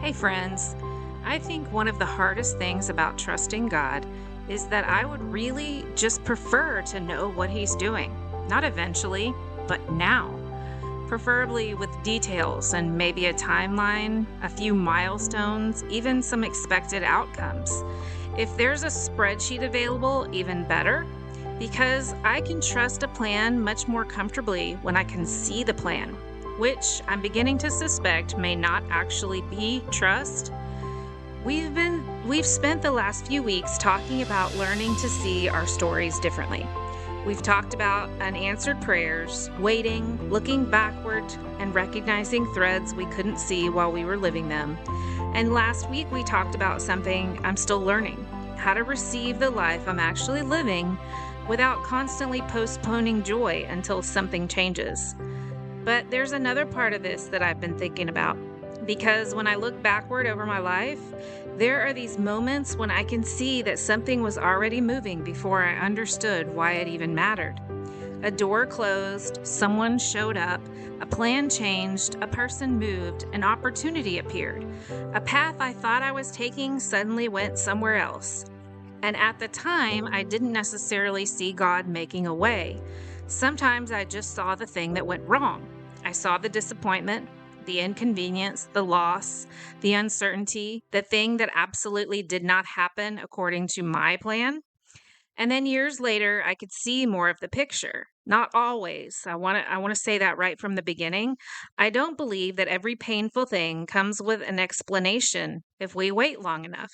Hey, friends. I think one of the hardest things about trusting God is that I would really just prefer to know what He's doing. Not eventually, but now. Preferably with details and maybe a timeline, a few milestones, even some expected outcomes. If there's a spreadsheet available, even better, because I can trust a plan much more comfortably when I can see the plan, which I'm beginning to suspect may not actually be trust. We've spent the last few weeks talking about learning to see our stories differently. We've talked about unanswered prayers, waiting, looking backward, and recognizing threads we couldn't see while we were living them. And last week we talked about something I'm still learning, how to receive the life I'm actually living without constantly postponing joy until something changes. But there's another part of this that I've been thinking about. Because when I look backward over my life, there are these moments when I can see that something was already moving before I understood why it even mattered. A door closed, someone showed up, a plan changed, a person moved, an opportunity appeared. A path I thought I was taking suddenly went somewhere else. And at the time, I didn't necessarily see God making a way. Sometimes I just saw the thing that went wrong. I saw the disappointment, the inconvenience, the loss, the uncertainty, the thing that absolutely did not happen according to my plan. And then years later, I could see more of the picture. Not always. I want to say that right from the beginning. I don't believe that every painful thing comes with an explanation if we wait long enough.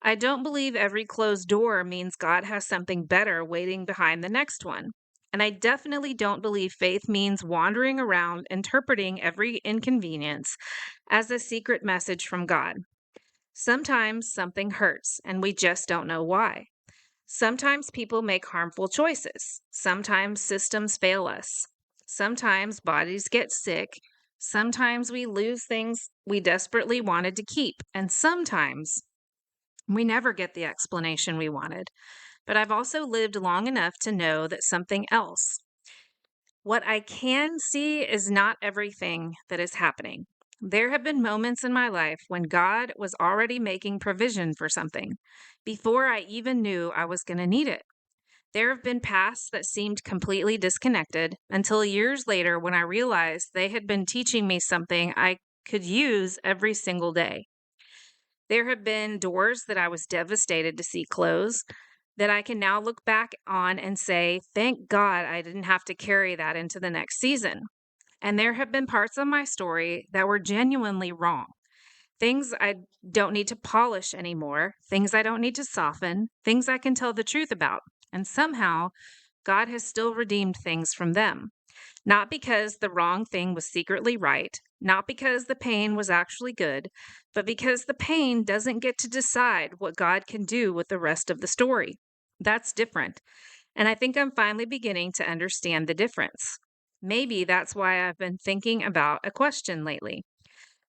I don't believe every closed door means God has something better waiting behind the next one. And I definitely don't believe faith means wandering around interpreting every inconvenience as a secret message from God. Sometimes something hurts and we just don't know why. Sometimes people make harmful choices. Sometimes systems fail us. Sometimes bodies get sick. Sometimes we lose things we desperately wanted to keep. And sometimes we never get the explanation we wanted. But I've also lived long enough to know that something else. What I can see is not everything that is happening. There have been moments in my life when God was already making provision for something before I even knew I was going to need it. There have been paths that seemed completely disconnected until years later when I realized they had been teaching me something I could use every single day. There have been doors that I was devastated to see close that I can now look back on and say, thank God I didn't have to carry that into the next season. And there have been parts of my story that were genuinely wrong. Things I don't need to polish anymore, things I don't need to soften, things I can tell the truth about. And somehow, God has still redeemed things from them. Not because the wrong thing was secretly right, not because the pain was actually good, but because the pain doesn't get to decide what God can do with the rest of the story. That's different. And I think I'm finally beginning to understand the difference. Maybe that's why I've been thinking about a question lately.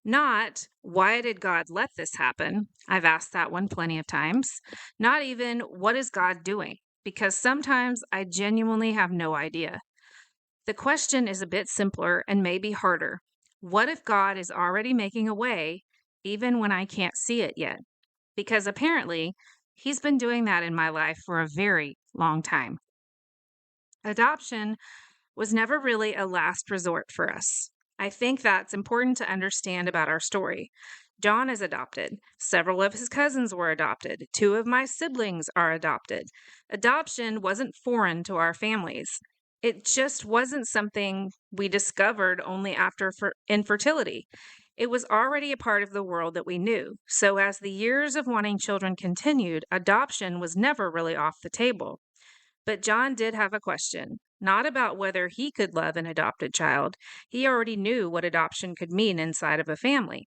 Not, why did God let this happen? I've asked that one plenty of times. Not even, what is God doing? Because sometimes I genuinely have no idea. The question is a bit simpler and maybe harder. What if God is already making a way, even when I can't see it yet? Because apparently, He's been doing that in my life for a very long time. Adoption was never really a last resort for us. I think that's important to understand about our story. John is adopted. Several of his cousins were adopted. Two of my siblings are adopted. Adoption wasn't foreign to our families. It just wasn't something we discovered only after infertility. It was already a part of the world that we knew. So, as the years of wanting children continued, adoption was never really off the table. But John did have a question, not about whether he could love an adopted child. He already knew what adoption could mean inside of a family.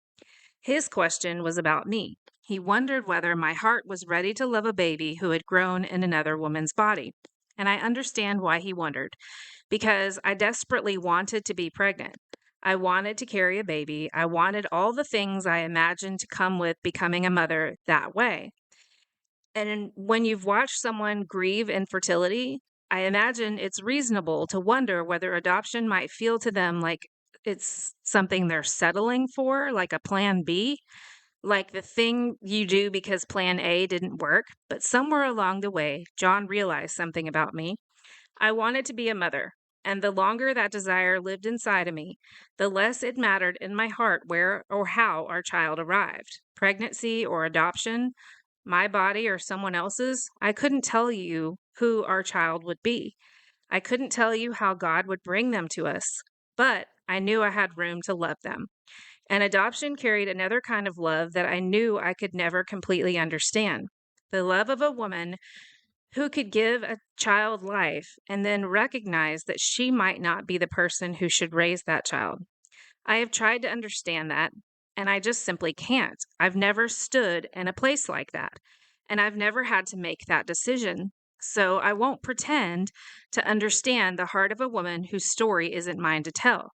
His question was about me. He wondered whether my heart was ready to love a baby who had grown in another woman's body. And I understand why he wondered, because I desperately wanted to be pregnant. I wanted to carry a baby. I wanted all the things I imagined to come with becoming a mother that way. And when you've watched someone grieve infertility, I imagine it's reasonable to wonder whether adoption might feel to them like it's something they're settling for, like a plan B. like the thing you do because plan A didn't work. But somewhere along the way, John realized something about me. I wanted to be a mother. And the longer that desire lived inside of me, the less it mattered in my heart where or how our child arrived. Pregnancy or adoption, my body or someone else's, I couldn't tell you who our child would be. I couldn't tell you how God would bring them to us, but I knew I had room to love them. And adoption carried another kind of love that I knew I could never completely understand. The love of a woman who could give a child life and then recognize that she might not be the person who should raise that child. I have tried to understand that, and I just simply can't. I've never stood in a place like that, and I've never had to make that decision. So I won't pretend to understand the heart of a woman whose story isn't mine to tell.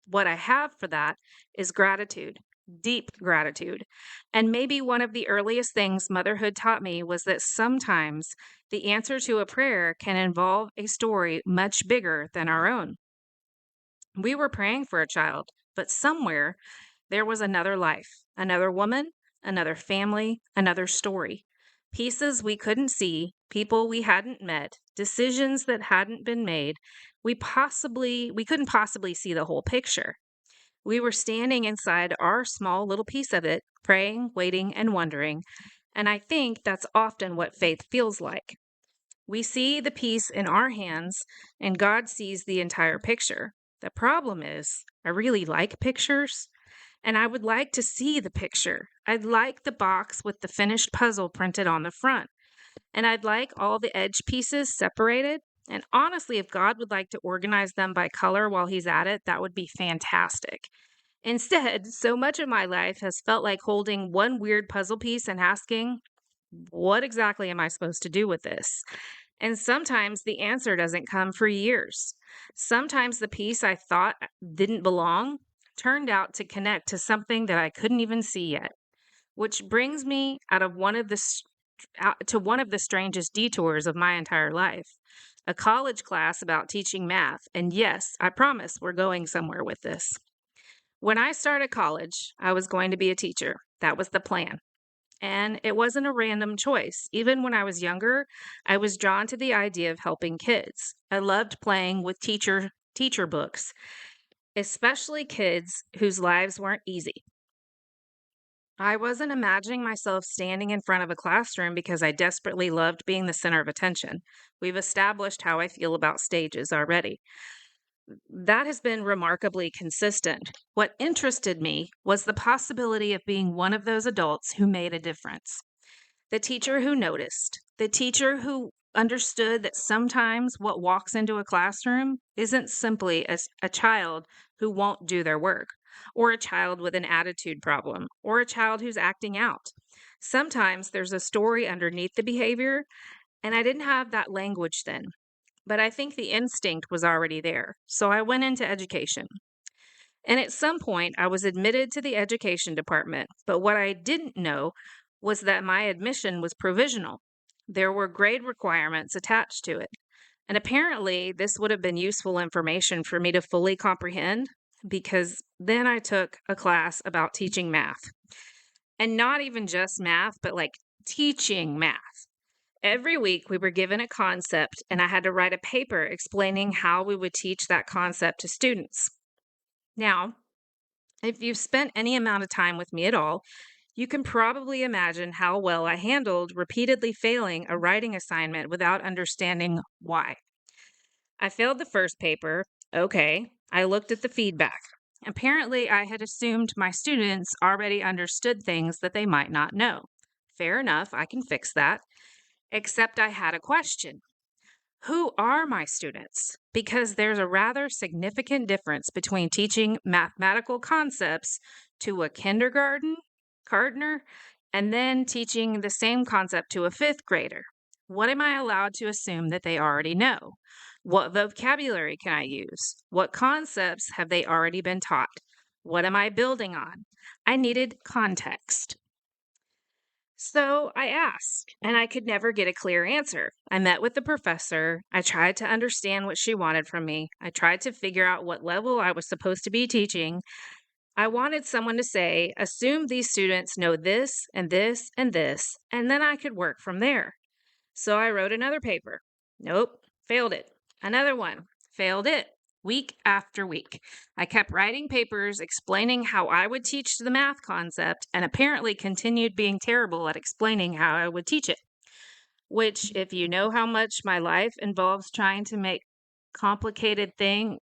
What I have for that is gratitude, deep gratitude. And maybe one of the earliest things motherhood taught me was that sometimes the answer to a prayer can involve a story much bigger than our own. We were praying for a child, but somewhere there was another life, another woman, another family, another story. Pieces we couldn't see, people we hadn't met, decisions that hadn't been made. We couldn't possibly see the whole picture. We were standing inside our small little piece of it, praying, waiting, and wondering. And I think that's often what faith feels like. We see the piece in our hands, and God sees the entire picture. The problem is, I really like pictures, and I would like to see the picture. I'd like the box with the finished puzzle printed on the front, and I'd like all the edge pieces separated. And honestly, if God would like to organize them by color while He's at it, that would be fantastic. Instead, so much of my life has felt like holding one weird puzzle piece and asking, what exactly am I supposed to do with this? And sometimes the answer doesn't come for years. Sometimes the piece I thought didn't belong turned out to connect to something that I couldn't even see yet, which brings me to one of the strangest detours of my entire life. A college class about teaching math. And yes, I promise we're going somewhere with this. When I started college, I was going to be a teacher. That was the plan. And it wasn't a random choice. Even when I was younger, I was drawn to the idea of helping kids. I loved playing with teacher books, especially kids whose lives weren't easy. I wasn't imagining myself standing in front of a classroom because I desperately loved being the center of attention. We've established how I feel about stages already. That has been remarkably consistent. What interested me was the possibility of being one of those adults who made a difference. The teacher who noticed, the teacher who understood that sometimes what walks into a classroom isn't simply a child who won't do their work, or a child with an attitude problem, or a child who's acting out. Sometimes there's a story underneath the behavior, and I didn't have that language then. But I think the instinct was already there. So I went into education. And at some point, I was admitted to the education department. But what I didn't know was that my admission was provisional. There were grade requirements attached to it. And apparently, this would have been useful information for me to fully comprehend because then I took a class about teaching math. And not even just math, but like teaching math. Every week, we were given a concept, and I had to write a paper explaining how we would teach that concept to students. Now, if you've spent any amount of time with me at all, you can probably imagine how well I handled repeatedly failing a writing assignment without understanding why. I failed the first paper. Okay, I looked at the feedback. Apparently, I had assumed my students already understood things that they might not know. Fair enough, I can fix that. Except I had a question. Who are my students? Because there's a rather significant difference between teaching mathematical concepts to a kindergartner, and then teaching the same concept to a fifth grader. What am I allowed to assume that they already know? What vocabulary can I use? What concepts have they already been taught? What am I building on? I needed context. So I asked, and I could never get a clear answer. I met with the professor. I tried to understand what she wanted from me. I tried to figure out what level I was supposed to be teaching. I wanted someone to say, assume these students know this and this and this, and then I could work from there. So I wrote another paper. Nope, failed it. Another one, failed it. Week after week, I kept writing papers explaining how I would teach the math concept and apparently continued being terrible at explaining how I would teach it. Which, if you know how much my life involves trying to make complicated thing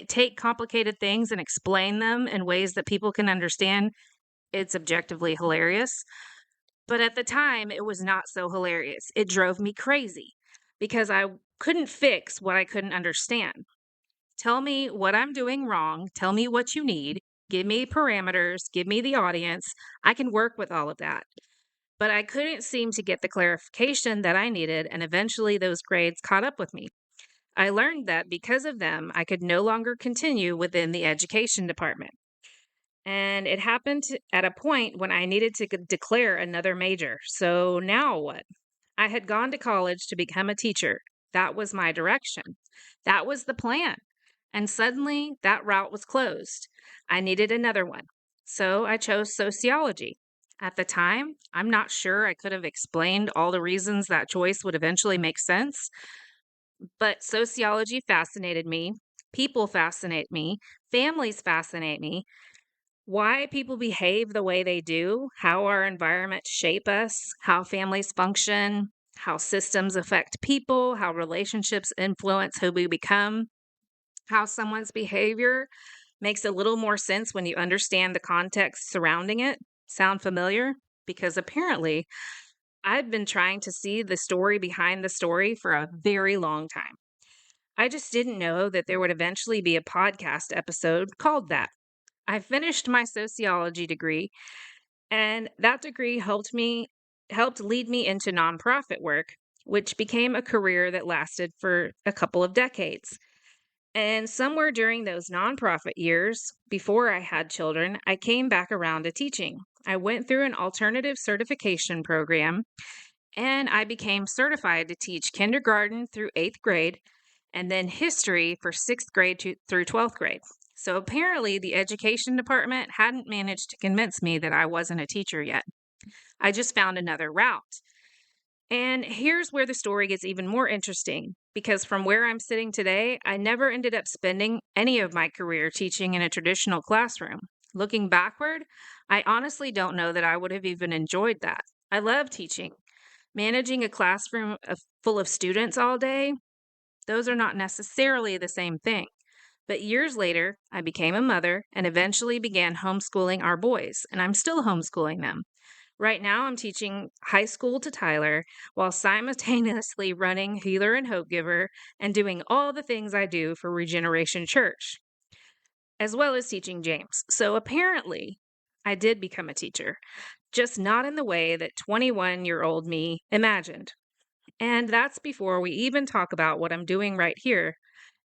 take complicated things and explain them in ways that people can understand, it's objectively hilarious. But at the time, it was not so hilarious. It drove me crazy because I couldn't fix what I couldn't understand. Tell me what I'm doing wrong. Tell me what you need. Give me parameters. Give me the audience. I can work with all of that. But I couldn't seem to get the clarification that I needed, and eventually those grades caught up with me. I learned that because of them, I could no longer continue within the education department. And it happened at a point when I needed to declare another major. So now what? I had gone to college to become a teacher. That was my direction. That was the plan. And suddenly that route was closed. I needed another one. So I chose sociology. At the time, I'm not sure I could have explained all the reasons that choice would eventually make sense, but sociology fascinated me. People fascinate me. Families fascinate me. Why people behave the way they do, how our environment shape us, how families function, how systems affect people, how relationships influence who we become, how someone's behavior makes a little more sense when you understand the context surrounding it. Sound familiar? Because apparently, I've been trying to see the story behind the story for a very long time. I just didn't know that there would eventually be a podcast episode called that. I finished my sociology degree, and that degree helped lead me into nonprofit work, which became a career that lasted for a couple of decades. And somewhere during those nonprofit years, before I had children, I came back around to teaching. I went through an alternative certification program and I became certified to teach kindergarten through 8th grade and then history for 6th grade through 12th grade. So apparently, the education department hadn't managed to convince me that I wasn't a teacher yet. I just found another route. And here's where the story gets even more interesting because from where I'm sitting today, I never ended up spending any of my career teaching in a traditional classroom. Looking backward, I honestly don't know that I would have even enjoyed that. I love teaching. Managing a classroom full of students all day, those are not necessarily the same thing. But years later, I became a mother and eventually began homeschooling our boys, and I'm still homeschooling them. Right now, I'm teaching high school to Tyler while simultaneously running Healer and Hope Giver and doing all the things I do for Regeneration Church, as well as teaching James. So apparently, I did become a teacher, just not in the way that 21-year-old me imagined. And that's before we even talk about what I'm doing right here,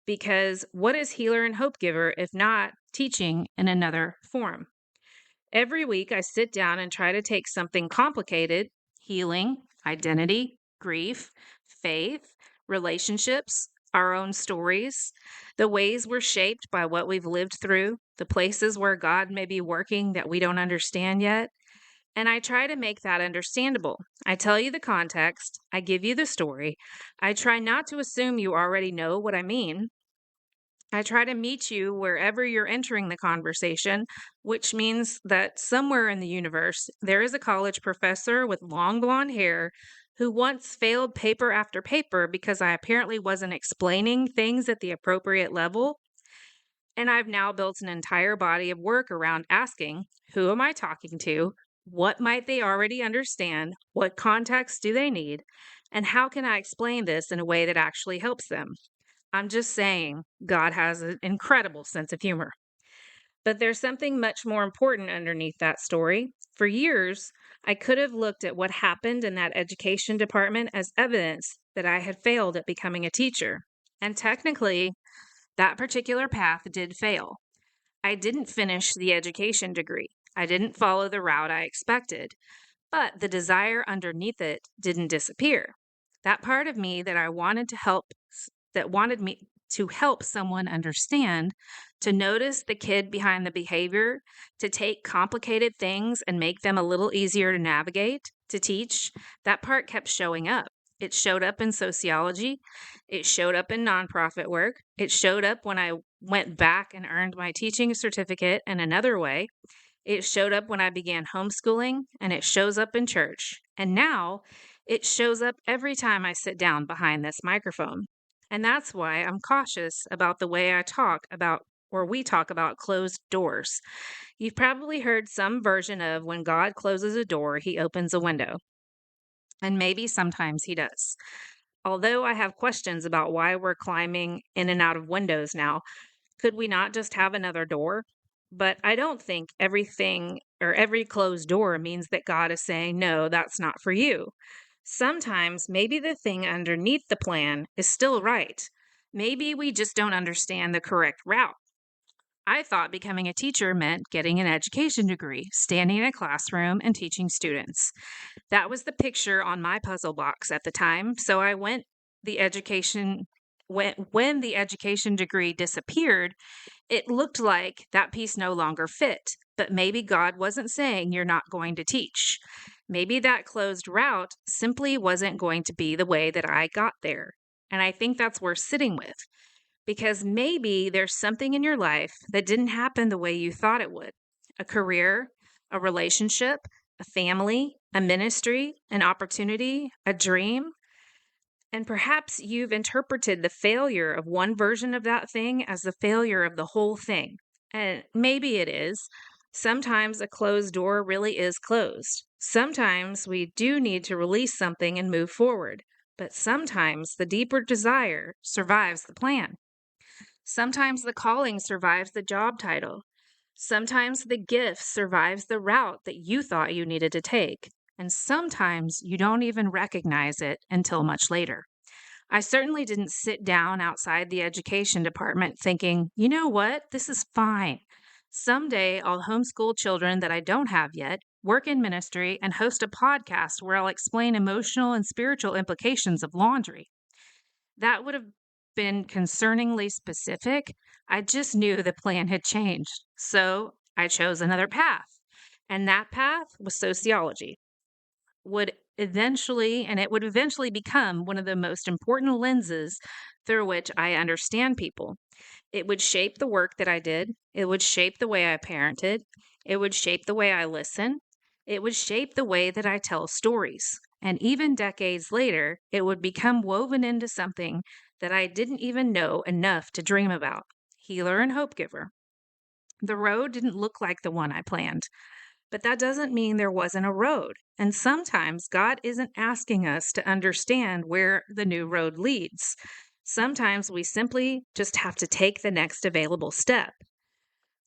because what is Healer and Hope Giver if not teaching in another form? Every week, I sit down and try to take something complicated healing, identity, grief, faith, relationships, our own stories, the ways we're shaped by what we've lived through, the places where God may be working that we don't understand yet. And I try to make that understandable. I tell you the context, I give you the story. I try not to assume you already know what I mean. I try to meet you wherever you're entering the conversation, which means that somewhere in the universe, there is a college professor with long blonde hair who once failed paper after paper because I apparently wasn't explaining things at the appropriate level. And I've now built an entire body of work around asking, who am I talking to? What might they already understand? What context do they need? And how can I explain this in a way that actually helps them? I'm just saying, God has an incredible sense of humor. But there's something much more important underneath that story. For years, I could have looked at what happened in that education department as evidence that I had failed at becoming a teacher. And technically, that particular path did fail. I didn't finish the education degree. I didn't follow the route I expected, but the desire underneath it didn't disappear. That part of me that I wanted to help, that wanted me to help someone understand, to notice the kid behind the behavior, to take complicated things and make them a little easier to navigate, to teach. That part kept showing up. It showed up in sociology. It showed up in nonprofit work. It showed up when I went back and earned my teaching certificate in another way. It showed up when I began homeschooling, and it shows up in church. And now it shows up every time I sit down behind this microphone. And that's why I'm cautious about the way I talk about, or we talk about, closed doors. You've probably heard some version of when God closes a door, he opens a window. And maybe sometimes he does. Although I have questions about why we're climbing in and out of windows now, could we not just have another door? But I don't think everything or every closed door means that God is saying, no, that's not for you. Sometimes maybe the thing underneath the plan is still right. Maybe we just don't understand the correct route. I thought becoming a teacher meant getting an education degree, standing in a classroom, and teaching students. That was the picture on my puzzle box at the time. So I went the education when the education degree disappeared, it looked like that piece no longer fit. But maybe God wasn't saying you're not going to teach. Maybe that closed route simply wasn't going to be the way that I got there. And I think that's worth sitting with, because maybe there's something in your life that didn't happen the way you thought it would. A career, a relationship, a family, a ministry, an opportunity, a dream. And perhaps you've interpreted the failure of one version of that thing as the failure of the whole thing. And maybe it is. Sometimes a closed door really is closed. Sometimes we do need to release something and move forward. But sometimes the deeper desire survives the plan. Sometimes the calling survives the job title. Sometimes the gift survives the route that you thought you needed to take. And sometimes you don't even recognize it until much later. I certainly didn't sit down outside the education department thinking, you know what, this is fine. Someday I'll homeschool children that I don't have yet, work in ministry, and host a podcast where I'll explain emotional and spiritual implications of laundry. That would have been concerningly specific. I just knew the plan had changed. So I chose another path. And that path was sociology. It would eventually become one of the most important lenses through which I understand people. It would shape the work that I did. It would shape the way I parented. It would shape the way I listen. It would shape the way that I tell stories. And even decades later, it would become woven into something that I didn't even know enough to dream about. Healer and hope giver. The road didn't look like the one I planned, but that doesn't mean there wasn't a road. And sometimes God isn't asking us to understand where the new road leads. Sometimes we simply just have to take the next available step,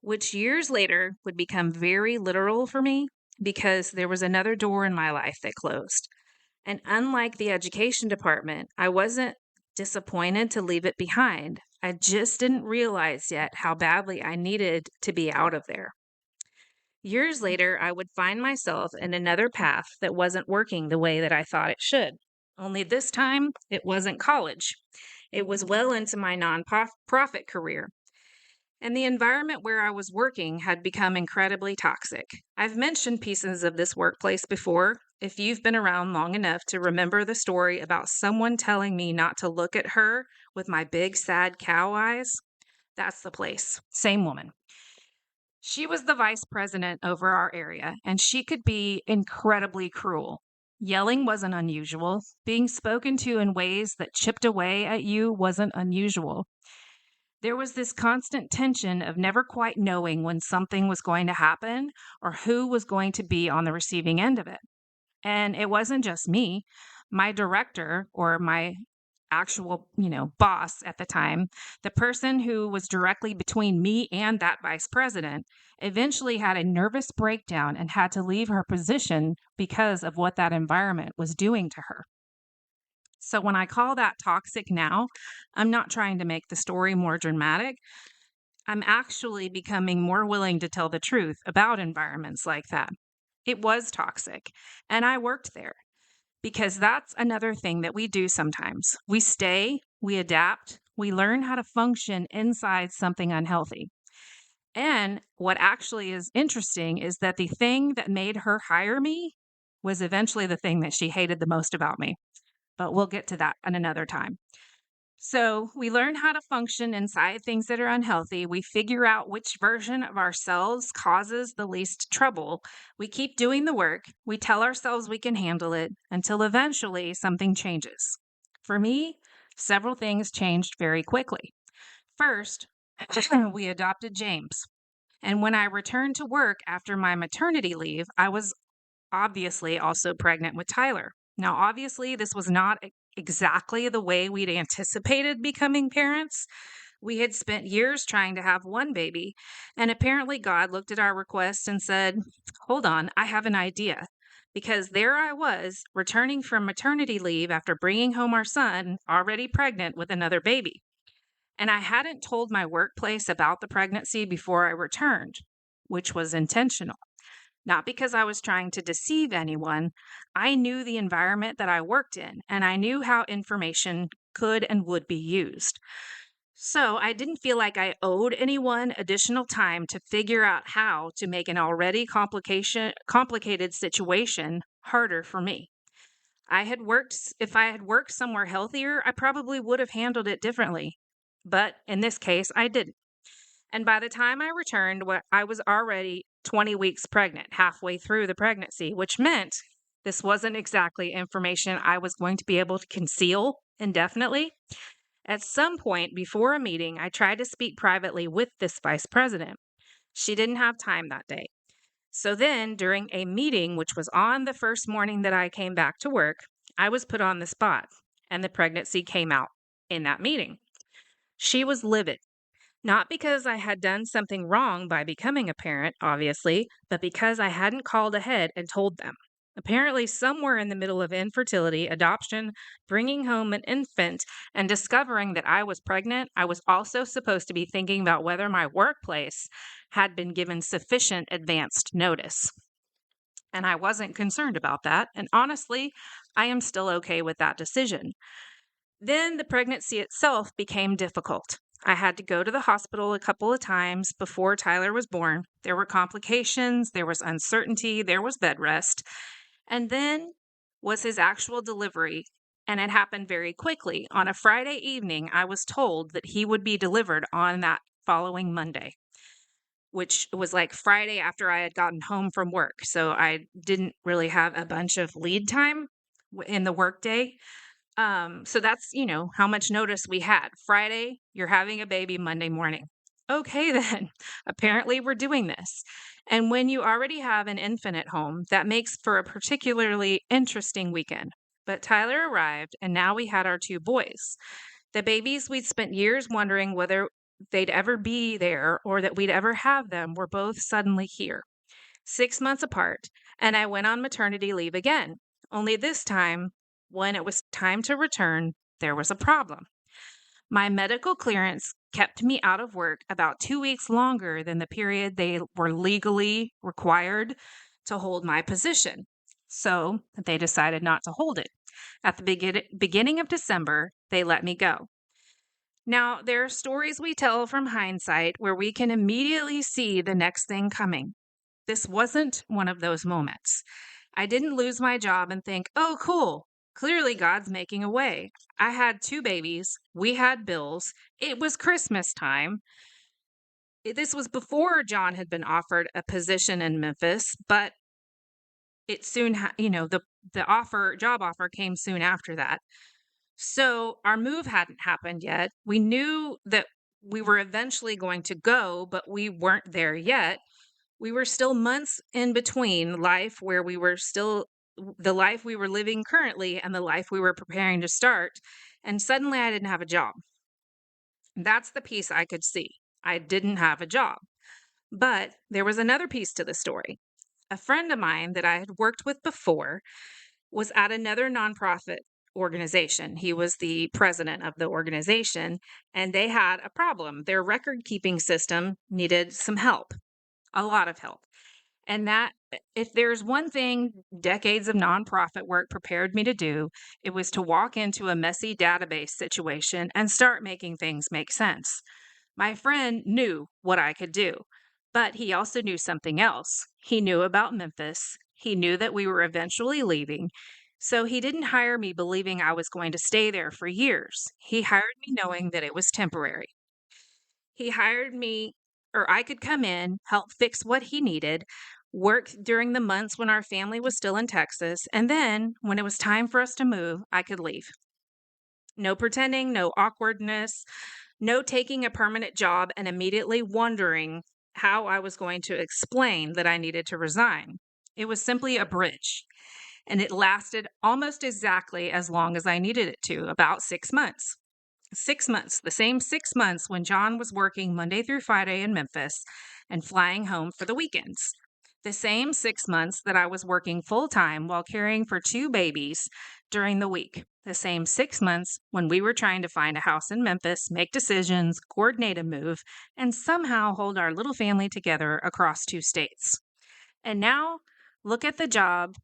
which years later would become very literal for me because there was another door in my life that closed. And unlike the education department, I wasn't disappointed to leave it behind. I just didn't realize yet how badly I needed to be out of there. Years later, I would find myself in another path that wasn't working the way that I thought it should. Only this time, it wasn't college. It was well into my nonprofit career. And the environment where I was working had become incredibly toxic. I've mentioned pieces of this workplace before. If you've been around long enough to remember the story about someone telling me not to look at her with my big, sad cow eyes, that's the place. Same woman. She was the vice president over our area, and she could be incredibly cruel. Yelling wasn't unusual. Being spoken to in ways that chipped away at you wasn't unusual. There was this constant tension of never quite knowing when something was going to happen or who was going to be on the receiving end of it. And it wasn't just me. My director, or my actual, boss at the time, the person who was directly between me and that vice president, eventually had a nervous breakdown and had to leave her position because of what that environment was doing to her. So when I call that toxic now, I'm not trying to make the story more dramatic. I'm actually becoming more willing to tell the truth about environments like that. It was toxic, and I worked there, because that's another thing that we do sometimes. We stay, we adapt, We learn how to function inside something unhealthy. And what actually is interesting is that the thing that made her hire me was eventually the thing that she hated the most about me. But we'll get to that in another time. So we learn how to function inside things that are unhealthy. We figure out which version of ourselves causes the least trouble. We keep doing the work. We tell ourselves we can handle it until eventually something changes. For me, several things changed very quickly. First, we adopted James. And when I returned to work after my maternity leave, I was obviously also pregnant with Tyler. Now, obviously, this was not exactly the way we'd anticipated becoming parents. We had spent years trying to have one baby, and apparently, God looked at our request and said, "Hold on, I have an idea." Because there I was, returning from maternity leave after bringing home our son, already pregnant with another baby. And I hadn't told my workplace about the pregnancy before I returned, which was intentional. Not because I was trying to deceive anyone. I knew the environment that I worked in, and I knew how information could and would be used. So I didn't feel like I owed anyone additional time to figure out how to make an already complicated situation harder for me. If I had worked somewhere healthier, I probably would have handled it differently. But in this case, I didn't. And by the time I returned, I was already 20 weeks pregnant, halfway through the pregnancy, which meant this wasn't exactly information I was going to be able to conceal indefinitely. At some point before a meeting, I tried to speak privately with this vice president. She didn't have time that day. So then, during a meeting, which was on the first morning that I came back to work, I was put on the spot, and the pregnancy came out in that meeting. She was livid. Not because I had done something wrong by becoming a parent, obviously, but because I hadn't called ahead and told them. Apparently, somewhere in the middle of infertility, adoption, bringing home an infant, and discovering that I was pregnant, I was also supposed to be thinking about whether my workplace had been given sufficient advanced notice. And I wasn't concerned about that. And honestly, I am still okay with that decision. Then the pregnancy itself became difficult. I had to go to the hospital a couple of times before Tyler was born. There were complications, there was uncertainty, there was bed rest. And then was his actual delivery. And it happened very quickly. On a Friday evening, I was told that he would be delivered on that following Monday, which was like Friday after I had gotten home from work. So I didn't really have a bunch of lead time in the workday. So that's, how much notice we had. Friday, you're having a baby Monday morning. Okay, then. Apparently, we're doing this. And when you already have an infant at home, that makes for a particularly interesting weekend. But Tyler arrived, and now we had our two boys. The babies we'd spent years wondering whether they'd ever be there or that we'd ever have them were both suddenly here. 6 months apart, and I went on maternity leave again. Only this time, when it was time to return, there was a problem. My medical clearance kept me out of work about 2 weeks longer than the period they were legally required to hold my position. So they decided not to hold it. At the beginning of December, they let me go. Now, there are stories we tell from hindsight where we can immediately see the next thing coming. This wasn't one of those moments. I didn't lose my job and think, oh, cool. Clearly, God's making a way. I had two babies. We had bills. It was Christmas time. This was before John had been offered a position in Memphis, but it soon, the job offer came soon after that. So our move hadn't happened yet. We knew that we were eventually going to go, but we weren't there yet. We were still months in between life where we were still the life we were living currently and the life we were preparing to start. And suddenly I didn't have a job. That's the piece I could see. I didn't have a job. But there was another piece to the story. A friend of mine that I had worked with before was at another nonprofit organization. He was the president of the organization, and they had a problem. Their record keeping system needed some help, a lot of help. And that, if there's one thing decades of nonprofit work prepared me to do, it was to walk into a messy database situation and start making things make sense. My friend knew what I could do, but he also knew something else. He knew about Memphis. He knew that we were eventually leaving. So he didn't hire me believing I was going to stay there for years. He hired me knowing that it was temporary. He hired me, or I could come in, help fix what he needed, work during the months when our family was still in Texas, and then when it was time for us to move, I could leave. No pretending, no awkwardness, no taking a permanent job and immediately wondering how I was going to explain that I needed to resign. It was simply a bridge, and it lasted almost exactly as long as I needed it to, about 6 months. 6 months, the same 6 months when John was working Monday through Friday in Memphis and flying home for the weekends. The same 6 months that I was working full time while caring for two babies during the week. The same 6 months when we were trying to find a house in Memphis, make decisions, coordinate a move, and somehow hold our little family together across 2 states. And now, look at the job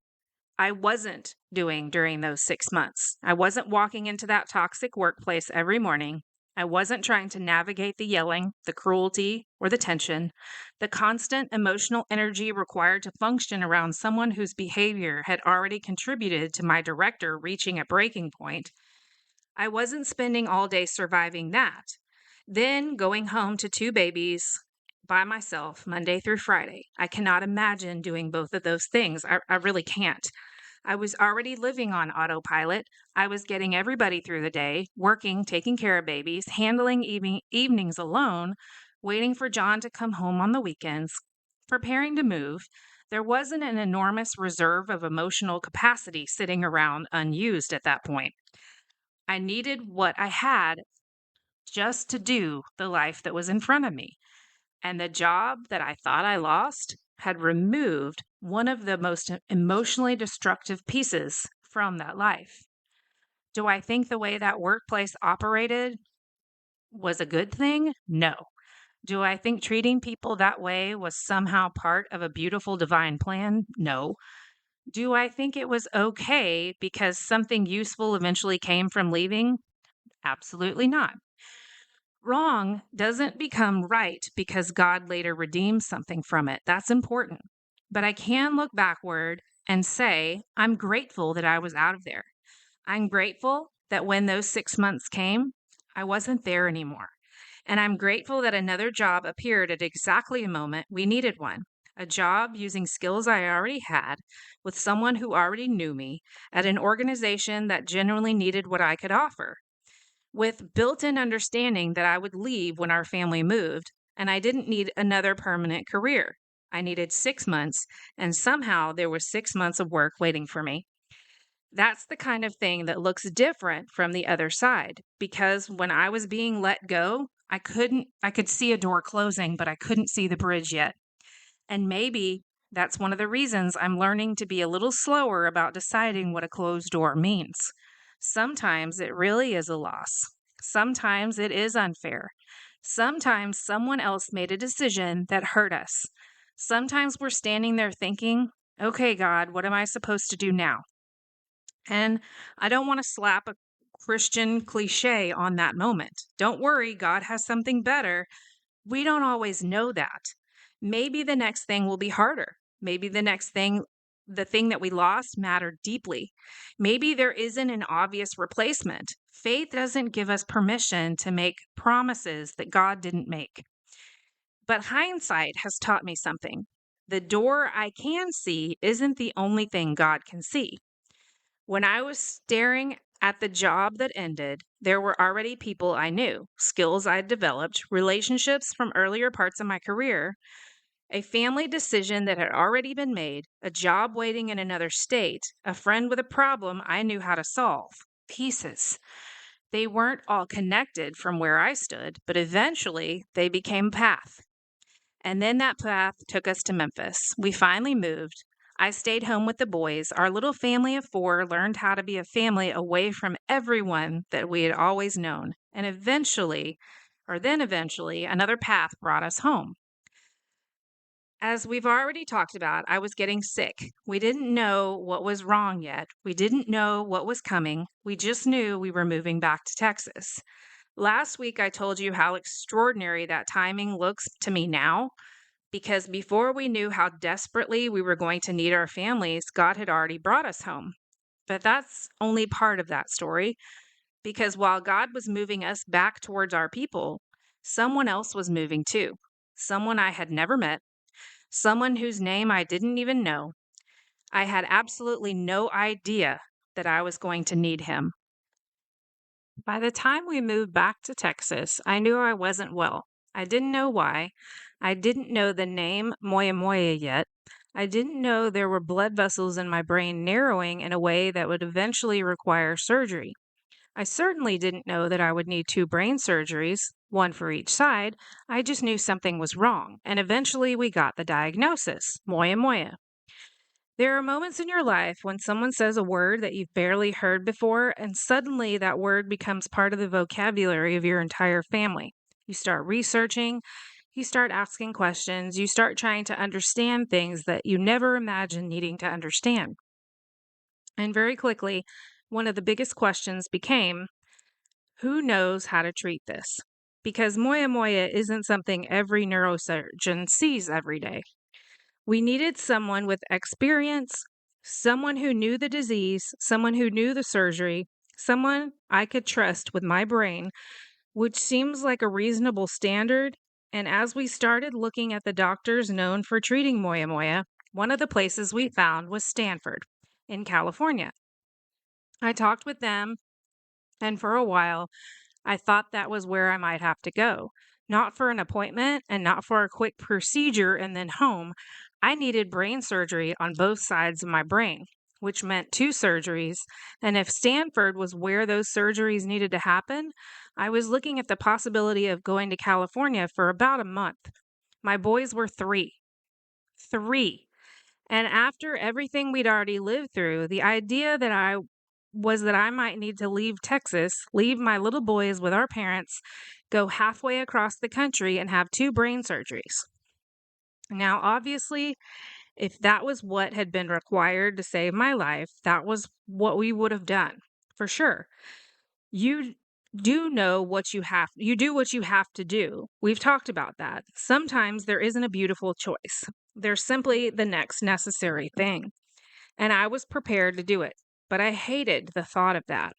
I wasn't doing during those 6 months. I wasn't walking into that toxic workplace every morning. I wasn't trying to navigate the yelling, the cruelty, or the tension, the constant emotional energy required to function around someone whose behavior had already contributed to my director reaching a breaking point. I wasn't spending all day surviving that. Then going home to two babies by myself Monday through Friday. I cannot imagine doing both of those things. I really can't. I was already living on autopilot. I was getting everybody through the day, working, taking care of babies, handling evenings alone, waiting for John to come home on the weekends, preparing to move. There wasn't an enormous reserve of emotional capacity sitting around unused at that point. I needed what I had just to do the life that was in front of me. And the job that I thought I lost had removed one of the most emotionally destructive pieces from that life. Do I think the way that workplace operated was a good thing? No. Do I think treating people that way was somehow part of a beautiful divine plan? No. Do I think it was okay because something useful eventually came from leaving? Absolutely not. Wrong doesn't become right because God later redeems something from it. That's important. But I can look backward and say, I'm grateful that I was out of there. I'm grateful that when those 6 months came, I wasn't there anymore. And I'm grateful that another job appeared at exactly a moment we needed one. A job using skills I already had with someone who already knew me at an organization that genuinely needed what I could offer with built-in understanding that I would leave when our family moved, and I didn't need another permanent career. I needed 6 months, and somehow there was 6 months of work waiting for me. That's the kind of thing that looks different from the other side, because when I was being let go, I could see a door closing, but I couldn't see the bridge yet. And maybe that's one of the reasons I'm learning to be a little slower about deciding what a closed door means. Sometimes it really is a loss. Sometimes it is unfair. Sometimes someone else made a decision that hurt us. Sometimes we're standing there thinking, okay, God, what am I supposed to do now? And I don't want to slap a Christian cliche on that moment. Don't worry, God has something better. We don't always know that. Maybe the next thing will be harder. Maybe the thing that we lost mattered deeply. Maybe there isn't an obvious replacement. Faith doesn't give us permission to make promises that God didn't make. But hindsight has taught me something. The door I can see isn't the only thing God can see. When I was staring at the job that ended, there were already people I knew, skills I'd developed, relationships from earlier parts of my career, a family decision that had already been made, a job waiting in another state, a friend with a problem I knew how to solve. Pieces. They weren't all connected from where I stood, but eventually they became a path. And then that path took us to Memphis. We finally moved. I stayed home with the boys. Our little family of four learned how to be a family away from everyone that we had always known. And eventually, another path brought us home. As we've already talked about, I was getting sick. We didn't know what was wrong yet. We didn't know what was coming. We just knew we were moving back to Texas. Last week, I told you how extraordinary that timing looks to me now, because before we knew how desperately we were going to need our families, God had already brought us home. But that's only part of that story, because while God was moving us back towards our people, someone else was moving too. Someone I had never met, someone whose name I didn't even know. I had absolutely no idea that I was going to need him. By the time we moved back to Texas, I knew I wasn't well. I didn't know why. I didn't know the name Moyamoya yet. I didn't know there were blood vessels in my brain narrowing in a way that would eventually require surgery. I certainly didn't know that I would need two brain surgeries, one for each side. I just knew something was wrong, and eventually we got the diagnosis, Moyamoya. There are moments in your life when someone says a word that you've barely heard before, and suddenly that word becomes part of the vocabulary of your entire family. You start researching, you start asking questions, you start trying to understand things that you never imagined needing to understand. And very quickly, one of the biggest questions became, who knows how to treat this? Because moya moya isn't something every neurosurgeon sees every day. We needed someone with experience, someone who knew the disease, someone who knew the surgery, someone I could trust with my brain, which seems like a reasonable standard. And as we started looking at the doctors known for treating moya moya, one of the places we found was Stanford in California. I talked with them, and for a while, I thought that was where I might have to go. Not for an appointment and not for a quick procedure and then home. I needed brain surgery on both sides of my brain, which meant two surgeries. And if Stanford was where those surgeries needed to happen, I was looking at the possibility of going to California for about a month. My boys were three. Three. And after everything we'd already lived through, the idea that I might need to leave Texas, leave my little boys with our parents, go halfway across the country and have two brain surgeries. Now, obviously, if that was what had been required to save my life, that was what we would have done for sure. You you do what you have to do. We've talked about that. Sometimes there isn't a beautiful choice. There's simply the next necessary thing. And I was prepared to do it, but I hated the thought of that.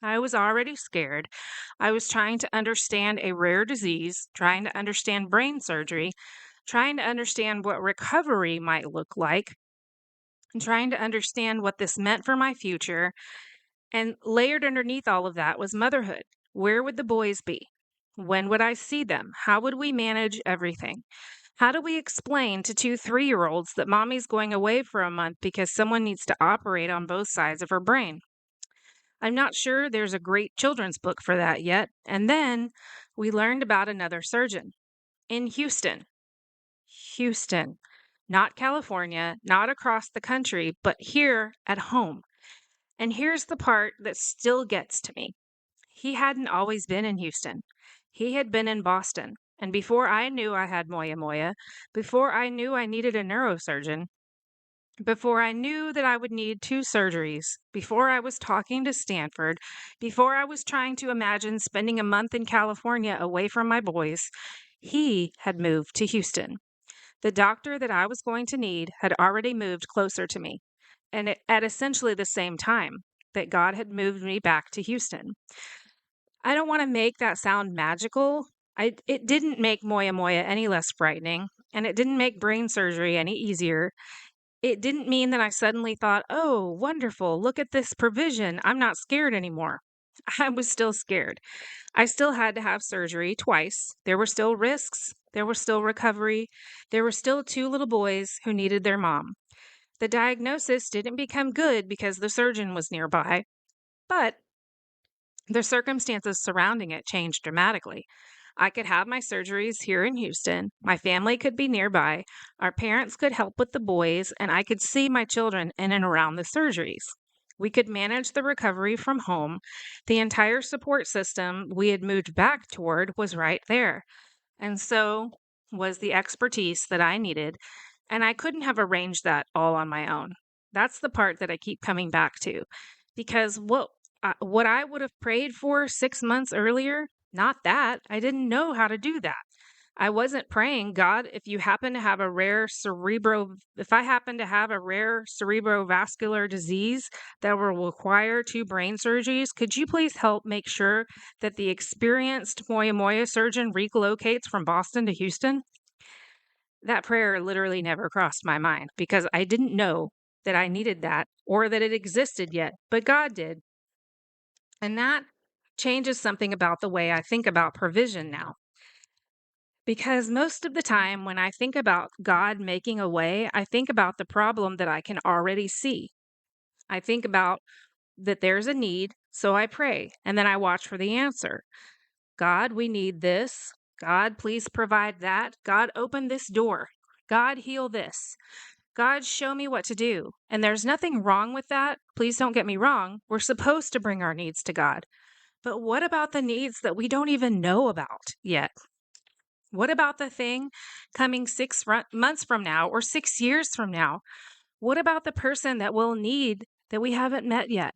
I was already scared. I was trying to understand a rare disease, trying to understand brain surgery, trying to understand what recovery might look like, and trying to understand what this meant for my future. And layered underneath all of that was motherhood. Where would the boys be? When would I see them? How would we manage everything? How do we explain to two 3 year olds that mommy's going away for a month because someone needs to operate on both sides of her brain? I'm not sure there's a great children's book for that yet. And then we learned about another surgeon in Houston. Houston, not California, not across the country, but here at home. And here's the part that still gets to me. He hadn't always been in Houston. He had been in Boston. And before I knew I had moya moya, before I knew I needed a neurosurgeon, before I knew that I would need two surgeries, before I was talking to Stanford, before I was trying to imagine spending a month in California away from my boys, he had moved to Houston. The doctor that I was going to need had already moved closer to me, and at essentially the same time that God had moved me back to Houston. I don't want to make that sound magical. It didn't make Moya Moya any less frightening, and it didn't make brain surgery any easier. It didn't mean that I suddenly thought, oh, wonderful, look at this provision. I'm not scared anymore. I was still scared. I still had to have surgery twice. There were still risks. There was still recovery. There were still two little boys who needed their mom. The diagnosis didn't become good because the surgeon was nearby, but the circumstances surrounding it changed dramatically. I could have my surgeries here in Houston. My family could be nearby. Our parents could help with the boys, and I could see my children in and around the surgeries. We could manage the recovery from home. The entire support system we had moved back toward was right there. And so was the expertise that I needed, and I couldn't have arranged that all on my own. That's the part that I keep coming back to, because what I would have prayed for 6 months earlier, not that. I didn't know how to do that. I wasn't praying, God, if I happen to have a rare cerebrovascular disease that will require 2 brain surgeries, could you please help make sure that the experienced Moyamoya surgeon relocates from Boston to Houston? That prayer literally never crossed my mind because I didn't know that I needed that or that it existed yet, but God did. And that changes something about the way I think about provision now. Because most of the time, when I think about God making a way, I think about the problem that I can already see. I think about that there's a need, so I pray, and then I watch for the answer. God, we need this. God, please provide that. God, open this door. God, heal this. God, show me what to do. And there's nothing wrong with that. Please don't get me wrong. We're supposed to bring our needs to God. But what about the needs that we don't even know about yet? What about the thing coming months from now or 6 years from now? What about the person that we'll need that we haven't met yet?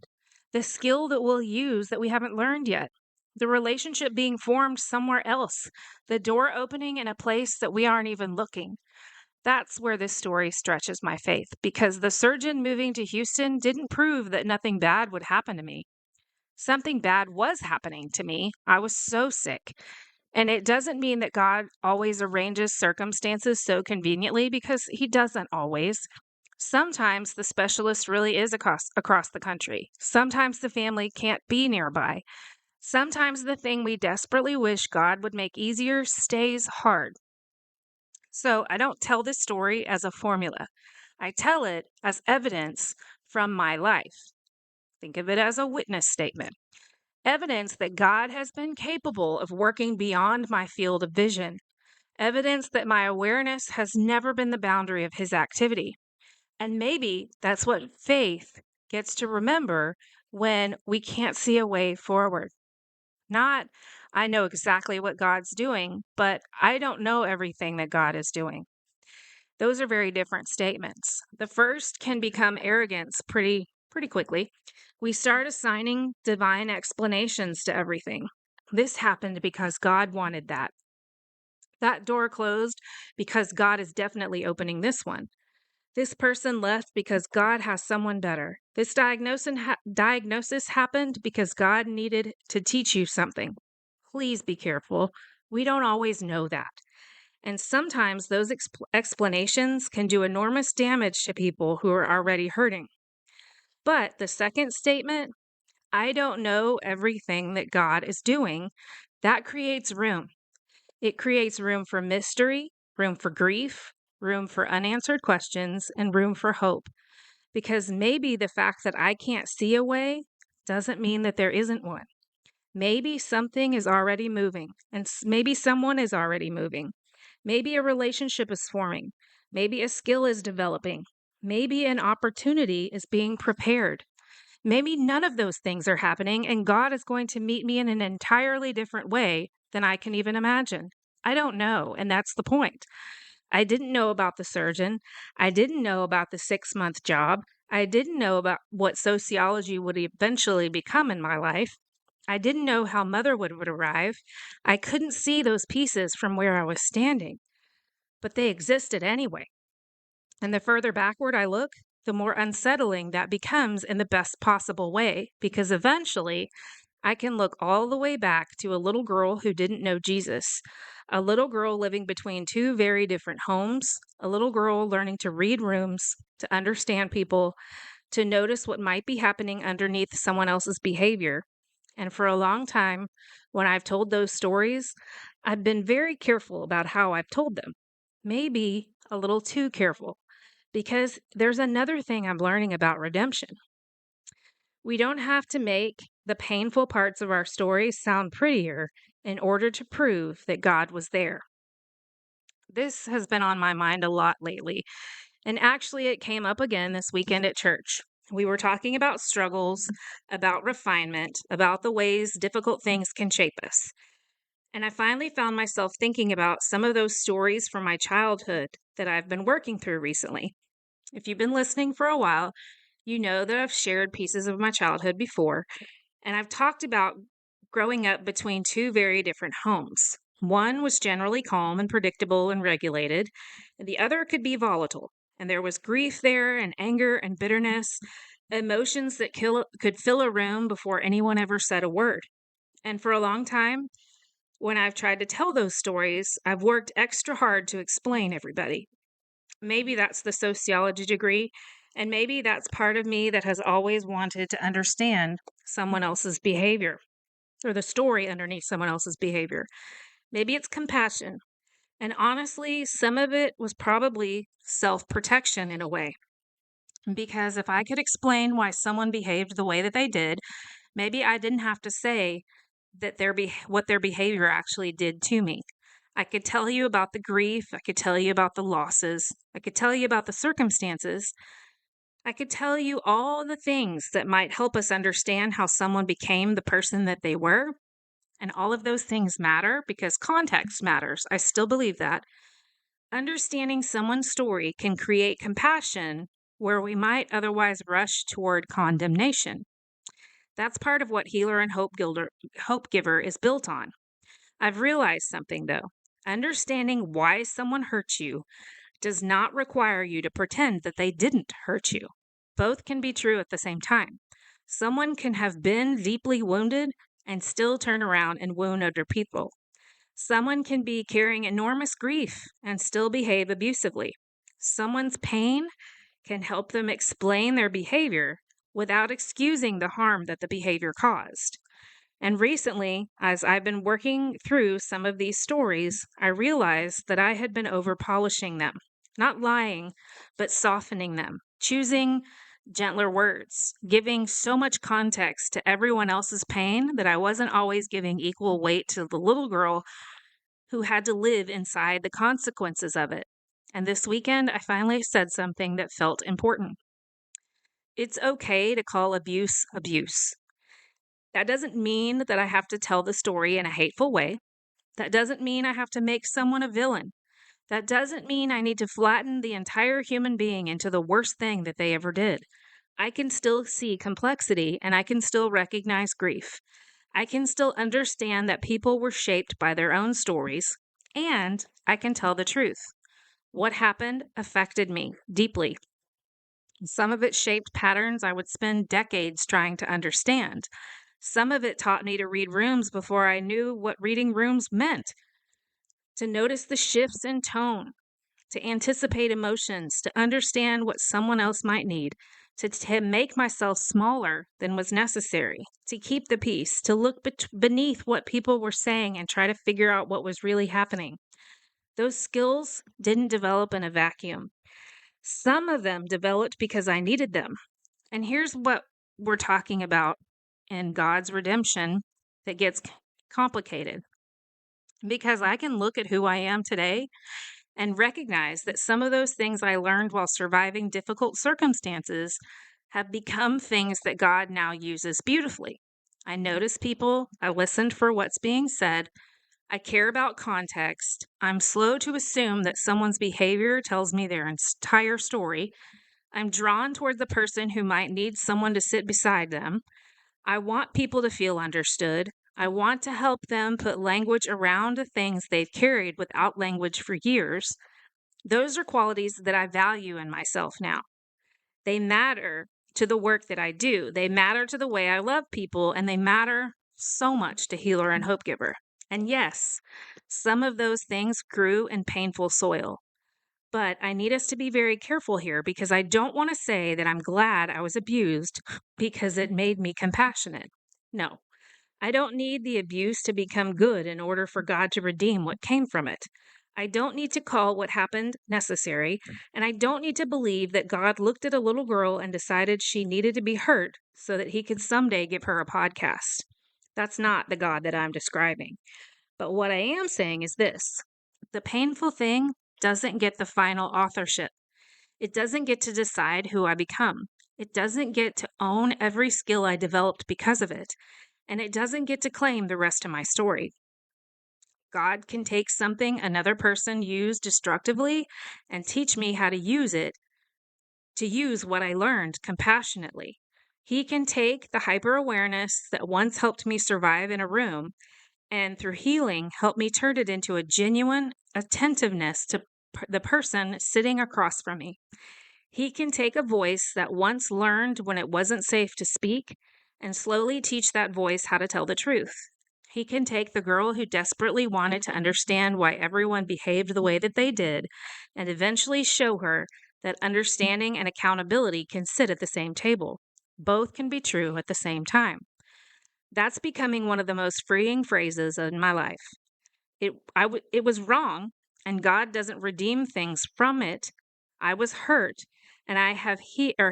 The skill that we'll use that we haven't learned yet? The relationship being formed somewhere else? The door opening in a place that we aren't even looking? That's where this story stretches my faith because the surgeon moving to Houston didn't prove that nothing bad would happen to me. Something bad was happening to me. I was so sick. And it doesn't mean that God always arranges circumstances so conveniently because he doesn't always. Sometimes the specialist really is across the country. Sometimes the family can't be nearby. Sometimes the thing we desperately wish God would make easier stays hard. So I don't tell this story as a formula. I tell it as evidence from my life. Think of it as a witness statement. Evidence that God has been capable of working beyond my field of vision. Evidence that my awareness has never been the boundary of his activity. And maybe that's what faith gets to remember when we can't see a way forward. Not, I know exactly what God's doing, but I don't know everything that God is doing. Those are very different statements. The first can become arrogance pretty quickly. We start assigning divine explanations to everything. This happened because God wanted that. That door closed because God is definitely opening this one. This person left because God has someone better. This diagnosis happened because God needed to teach you something. Please be careful. We don't always know that. And sometimes those explanations can do enormous damage to people who are already hurting. But the second statement, I don't know everything that God is doing, that creates room. It creates room for mystery, room for grief, room for unanswered questions, and room for hope. Because maybe the fact that I can't see a way doesn't mean that there isn't one. Maybe something is already moving, and maybe someone is already moving. Maybe a relationship is forming. Maybe a skill is developing. Maybe an opportunity is being prepared. Maybe none of those things are happening, and God is going to meet me in an entirely different way than I can even imagine. I don't know, and that's the point. I didn't know about the surgeon. I didn't know about the 6-month job. I didn't know about what sociology would eventually become in my life. I didn't know how motherhood would arrive. I couldn't see those pieces from where I was standing, but they existed anyway. And the further backward I look, the more unsettling that becomes in the best possible way, because eventually I can look all the way back to a little girl who didn't know Jesus, a little girl living between 2 very different homes, a little girl learning to read rooms, to understand people, to notice what might be happening underneath someone else's behavior. And for a long time, when I've told those stories, I've been very careful about how I've told them. Maybe a little too careful, because there's another thing I'm learning about redemption. We don't have to make the painful parts of our story sound prettier in order to prove that God was there. This has been on my mind a lot lately, and actually, it came up again this weekend at church. We were talking about struggles, about refinement, about the ways difficult things can shape us. And I finally found myself thinking about some of those stories from my childhood that I've been working through recently. If you've been listening for a while, you know that I've shared pieces of my childhood before, and I've talked about growing up between two very different homes. One was generally calm and predictable and regulated, and the other could be volatile. And there was grief there, and anger and bitterness, emotions that could fill a room before anyone ever said a word. And for a long time, when I've tried to tell those stories, I've worked extra hard to explain everybody. Maybe that's the sociology degree, and maybe that's part of me that has always wanted to understand someone else's behavior or the story underneath someone else's behavior. Maybe it's compassion. And honestly, some of it was probably self protection in a way. Because if I could explain why someone behaved the way that they did, maybe I didn't have to say that what their behavior actually did to me. I could tell you about the grief, I could tell you about the losses, I could tell you about the circumstances. I could tell you all the things that might help us understand how someone became the person that they were. And all of those things matter because context matters. I still believe that. Understanding someone's story can create compassion where we might otherwise rush toward condemnation. That's part of what Healer and Hope Giver is built on. I've realized something though. Understanding why someone hurt you does not require you to pretend that they didn't hurt you. Both can be true at the same time. Someone can have been deeply wounded and still turn around and wound other people. Someone can be carrying enormous grief and still behave abusively. Someone's pain can help them explain their behavior without excusing the harm that the behavior caused. And recently, as I've been working through some of these stories, I realized that I had been over polishing them, not lying, but softening them, choosing gentler words, giving so much context to everyone else's pain that I wasn't always giving equal weight to the little girl who had to live inside the consequences of it. And this weekend, I finally said something that felt important. It's okay to call abuse abuse. That doesn't mean that I have to tell the story in a hateful way. That doesn't mean I have to make someone a villain. That doesn't mean I need to flatten the entire human being into the worst thing that they ever did. I can still see complexity and I can still recognize grief. I can still understand that people were shaped by their own stories, and I can tell the truth. What happened affected me deeply. Some of it shaped patterns I would spend decades trying to understand. Some of it taught me to read rooms before I knew what reading rooms meant, to notice the shifts in tone, to anticipate emotions, to understand what someone else might need, to make myself smaller than was necessary, to keep the peace, to look beneath what people were saying and try to figure out what was really happening. Those skills didn't develop in a vacuum. Some of them developed because I needed them. And here's what we're talking about in God's redemption that gets complicated. Because I can look at who I am today and recognize that some of those things I learned while surviving difficult circumstances have become things that God now uses beautifully. I notice people, I listened for what's being said, I care about context, I'm slow to assume that someone's behavior tells me their entire story, I'm drawn toward the person who might need someone to sit beside them. I want people to feel understood. I want to help them put language around the things they've carried without language for years. Those are qualities that I value in myself now. They matter to the work that I do. They matter to the way I love people, and they matter so much to Healer and Hope Giver. And yes, some of those things grew in painful soil. But I need us to be very careful here because I don't want to say that I'm glad I was abused because it made me compassionate. No, I don't need the abuse to become good in order for God to redeem what came from it. I don't need to call what happened necessary, and I don't need to believe that God looked at a little girl and decided she needed to be hurt so that he could someday give her a podcast. That's not the God that I'm describing. But what I am saying is this: the painful thing doesn't get the final authorship. It doesn't get to decide who I become. It doesn't get to own every skill I developed because of it. And it doesn't get to claim the rest of my story. God can take something another person used destructively and teach me how to use it, to use what I learned compassionately. He can take the hyper awareness that once helped me survive in a room and through healing help me turn it into a genuine attentiveness to the person sitting across from me. He can take a voice that once learned when it wasn't safe to speak and slowly teach that voice how to tell the truth. He can take the girl who desperately wanted to understand why everyone behaved the way that they did and eventually show her that understanding and accountability can sit at the same table. Both can be true at the same time. That's becoming one of the most freeing phrases in my life. It was wrong, and God doesn't redeem things from it. I was hurt, and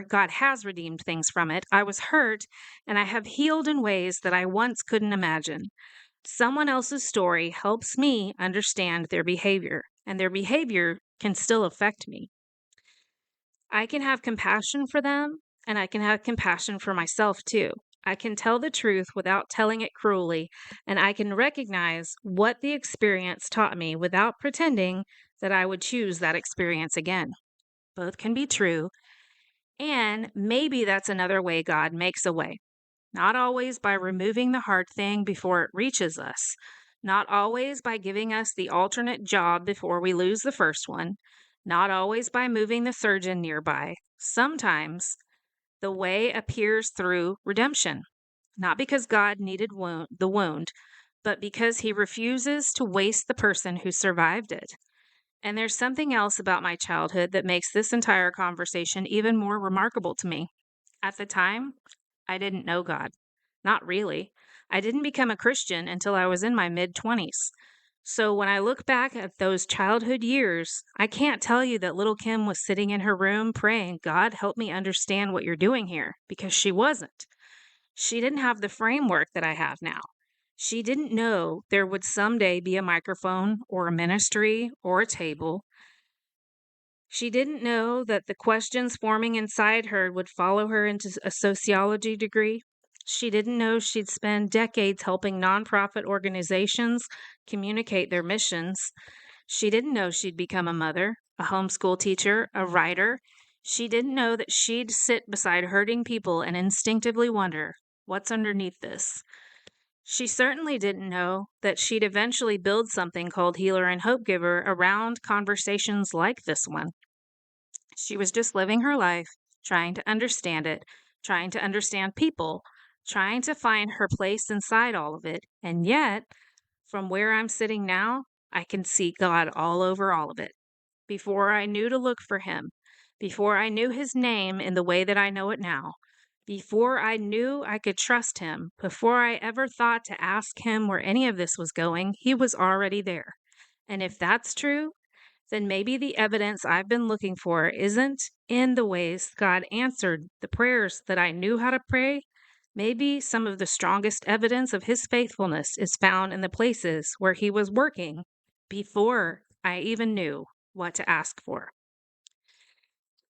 God has redeemed things from it. I was hurt, and I have healed in ways that I once couldn't imagine. Someone else's story helps me understand their behavior, and their behavior can still affect me. I can have compassion for them, and I can have compassion for myself too. I can tell the truth without telling it cruelly, and I can recognize what the experience taught me without pretending that I would choose that experience again. Both can be true, and maybe that's another way God makes a way. Not always by removing the hard thing before it reaches us, not always by giving us the alternate job before we lose the first one, not always by moving the surgeon nearby. Sometimes the way appears through redemption, not because God needed the wound, but because he refuses to waste the person who survived it. And there's something else about my childhood that makes this entire conversation even more remarkable to me. At the time, I didn't know God. Not really. I didn't become a Christian until I was in my mid 20s. So when I look back at those childhood years, I can't tell you that little Kim was sitting in her room praying, God, help me understand what you're doing here, because she wasn't. She didn't have the framework that I have now. She didn't know there would someday be a microphone or a ministry or a table. She didn't know that the questions forming inside her would follow her into a sociology degree. She didn't know she'd spend decades helping nonprofit organizations communicate their missions. She didn't know she'd become a mother, a homeschool teacher, a writer. She didn't know that she'd sit beside hurting people and instinctively wonder, what's underneath this? She certainly didn't know that she'd eventually build something called Healer and Hope Giver around conversations like this one. She was just living her life, trying to understand it, trying to understand people, trying to find her place inside all of it. And yet, from where I'm sitting now, I can see God all over all of it. Before I knew to look for him, before I knew his name in the way that I know it now, before I knew I could trust him, before I ever thought to ask him where any of this was going, he was already there. And if that's true, then maybe the evidence I've been looking for isn't in the ways God answered the prayers that I knew how to pray. Maybe some of the strongest evidence of his faithfulness is found in the places where he was working before I even knew what to ask for.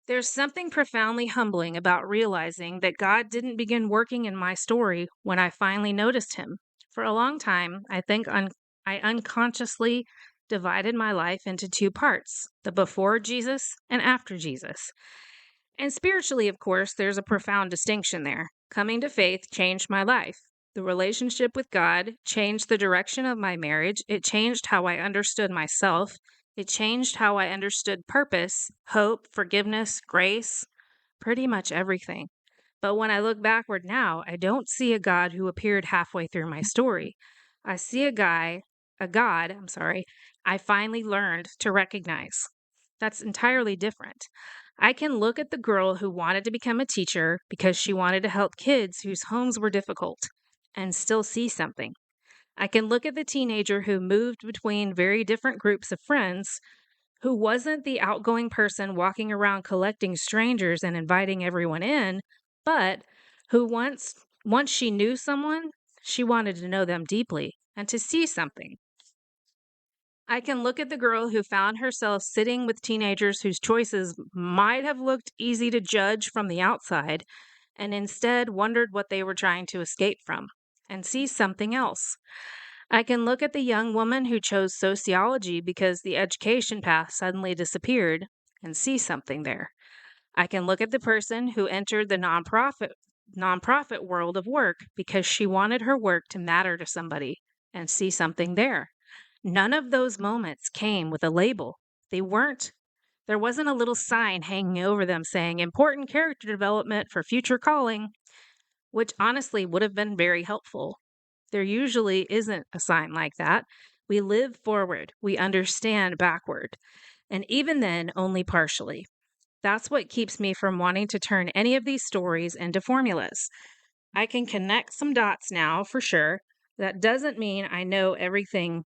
There's something profoundly humbling about realizing that God didn't begin working in my story when I finally noticed him. For a long time, I think I unconsciously divided my life into two parts, the before Jesus and after Jesus. And spiritually, of course, there's a profound distinction there. Coming to faith changed my life. The relationship with God changed the direction of my marriage. It changed how I understood myself. It changed how I understood purpose, hope, forgiveness, grace, pretty much everything. But when I look backward now, I don't see a God who appeared halfway through my story. I see a God, I finally learned to recognize. That's entirely different. I can look at the girl who wanted to become a teacher because she wanted to help kids whose homes were difficult and still see something. I can look at the teenager who moved between very different groups of friends, who wasn't the outgoing person walking around collecting strangers and inviting everyone in, but who once she knew someone, she wanted to know them deeply and to see something. I can look at the girl who found herself sitting with teenagers whose choices might have looked easy to judge from the outside and instead wondered what they were trying to escape from and see something else. I can look at the young woman who chose sociology because the education path suddenly disappeared and see something there. I can look at the person who entered the nonprofit world of work because she wanted her work to matter to somebody and see something there. None of those moments came with a label. They weren't. There wasn't a little sign hanging over them saying important character development for future calling, which honestly would have been very helpful. There usually isn't a sign like that. We live forward, we understand backward, and even then, only partially. That's what keeps me from wanting to turn any of these stories into formulas. I can connect some dots now for sure. That doesn't mean I know everything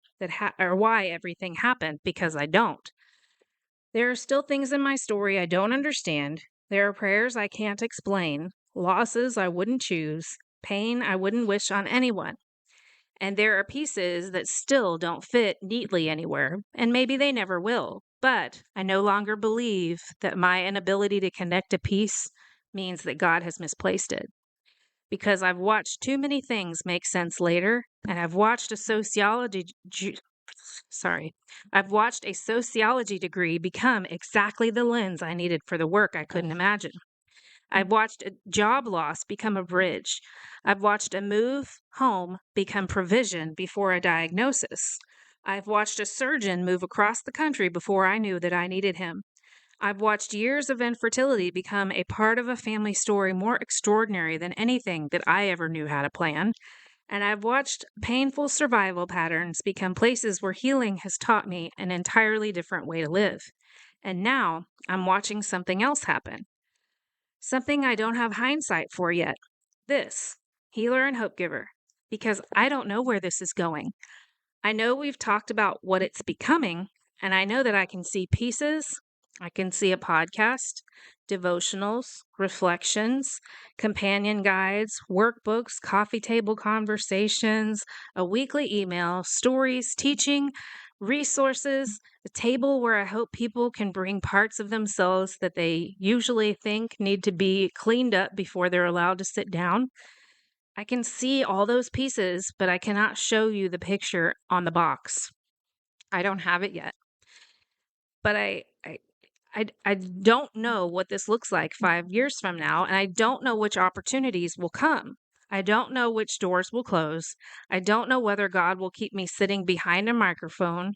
or why everything happened, because I don't. There are still things in my story I don't understand. There are prayers I can't explain, losses I wouldn't choose, pain I wouldn't wish on anyone. And there are pieces that still don't fit neatly anywhere, and maybe they never will. But I no longer believe that my inability to connect a piece means that God has misplaced it. Because I've watched too many things make sense later, and I've watched a sociology degree become exactly the lens I needed for the work I couldn't imagine. I've watched a job loss become a bridge. I've watched a move home become provision before a diagnosis. I've watched a surgeon move across the country before I knew that I needed him. I've watched years of infertility become a part of a family story more extraordinary than anything that I ever knew how to plan. And I've watched painful survival patterns become places where healing has taught me an entirely different way to live. And now I'm watching something else happen. Something I don't have hindsight for yet. This, healer and hope giver. Because I don't know where this is going. I know we've talked about what it's becoming, and I know that I can see pieces. I can see a podcast, devotionals, reflections, companion guides, workbooks, coffee table conversations, a weekly email, stories, teaching, resources, a table where I hope people can bring parts of themselves that they usually think need to be cleaned up before they're allowed to sit down. I can see all those pieces, but I cannot show you the picture on the box. I don't have it yet. But I don't know what this looks like 5 years from now, and I don't know which opportunities will come. I don't know which doors will close. I don't know whether God will keep me sitting behind a microphone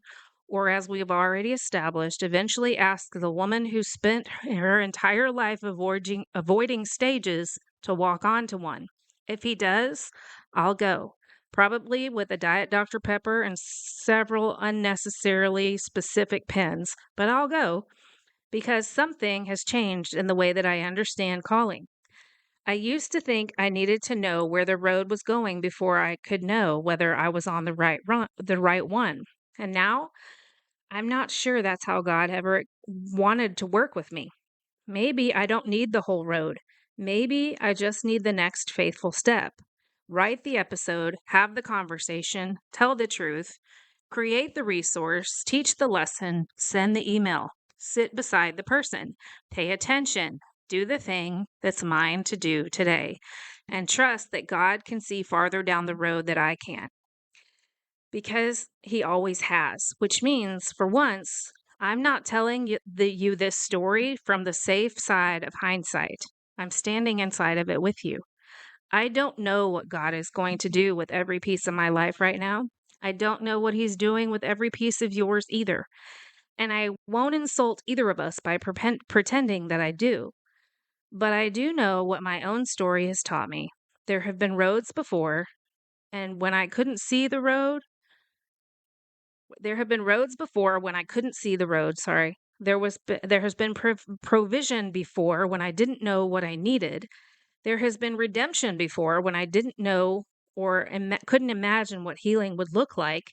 or, as we have already established, eventually ask the woman who spent her entire life avoiding stages to walk onto one. If he does, I'll go. Probably with a Diet Dr. Pepper and several unnecessarily specific pens, but I'll go because something has changed in the way that I understand calling. I used to think I needed to know where the road was going before I could know whether I was on the right one. And now I'm not sure that's how God ever wanted to work with me. Maybe I don't need the whole road. Maybe I just need the next faithful step. Write the episode, have the conversation, tell the truth, create the resource, teach the lesson, send the email, sit beside the person, pay attention, do the thing that's mine to do today, and trust that God can see farther down the road that I can't. Because he always has, which means for once, I'm not telling you this story from the safe side of hindsight. I'm standing inside of it with you. I don't know what God is going to do with every piece of my life right now. I don't know what he's doing with every piece of yours either. And I won't insult either of us by pretending that I do. But I do know what my own story has taught me. There have been roads before, and when I couldn't see the road, there have been roads before when I couldn't see the road, sorry. There has been provision before when I didn't know what I needed. There has been redemption before when I didn't know or couldn't imagine what healing would look like.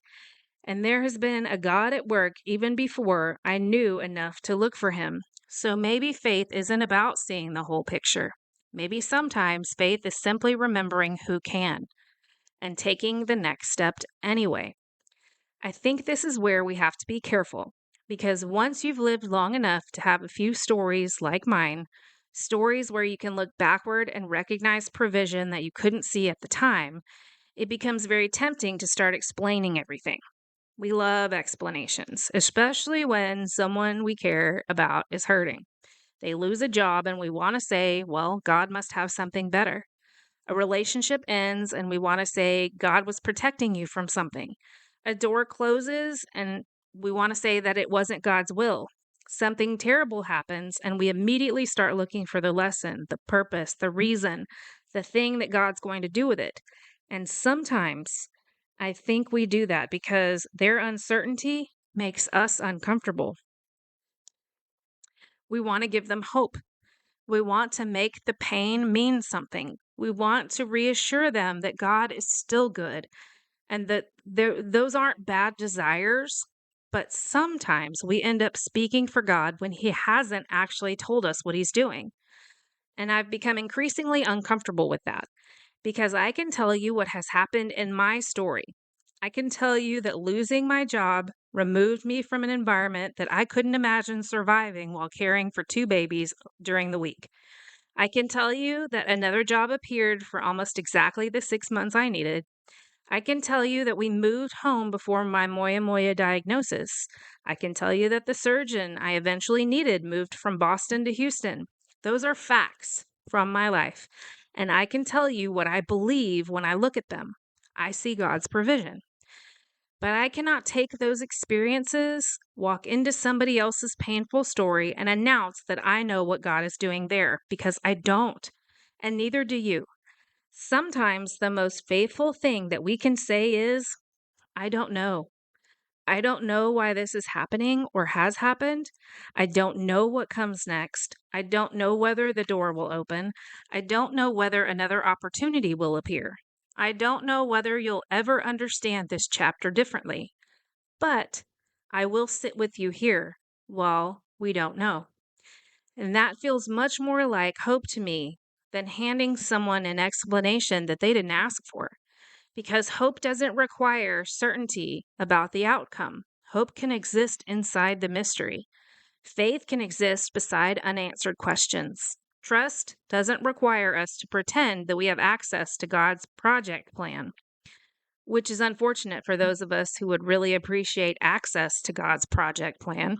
And there has been a God at work even before I knew enough to look for him. So maybe faith isn't about seeing the whole picture. Maybe sometimes faith is simply remembering who can and taking the next step anyway. I think this is where we have to be careful, because once you've lived long enough to have a few stories like mine, stories where you can look backward and recognize provision that you couldn't see at the time, it becomes very tempting to start explaining everything. We love explanations, especially when someone we care about is hurting. They lose a job and we want to say, well, God must have something better. A relationship ends and we want to say, God was protecting you from something. A door closes and we want to say that it wasn't God's will. Something terrible happens and we immediately start looking for the lesson, the purpose, the reason, the thing that God's going to do with it. And sometimes I think we do that because their uncertainty makes us uncomfortable. We want to give them hope. We want to make the pain mean something. We want to reassure them that God is still good and that those aren't bad desires. But sometimes we end up speaking for God when He hasn't actually told us what He's doing. And I've become increasingly uncomfortable with that because I can tell you what has happened in my story. I can tell you that losing my job removed me from an environment that I couldn't imagine surviving while caring for two babies during the week. I can tell you that another job appeared for almost exactly the 6 months I needed. I can tell you that we moved home before my Moyamoya diagnosis. I can tell you that the surgeon I eventually needed moved from Boston to Houston. Those are facts from my life. And I can tell you what I believe when I look at them. I see God's provision. But I cannot take those experiences, walk into somebody else's painful story, and announce that I know what God is doing there because I don't. And neither do you. Sometimes the most faithful thing that we can say is, I don't know. I don't know why this is happening or has happened. I don't know what comes next. I don't know whether the door will open. I don't know whether another opportunity will appear. I don't know whether you'll ever understand this chapter differently. But I will sit with you here while we don't know. And that feels much more like hope to me than handing someone an explanation that they didn't ask for. Because hope doesn't require certainty about the outcome. Hope can exist inside the mystery. Faith can exist beside unanswered questions. Trust doesn't require us to pretend that we have access to God's project plan, which is unfortunate for those of us who would really appreciate access to God's project plan.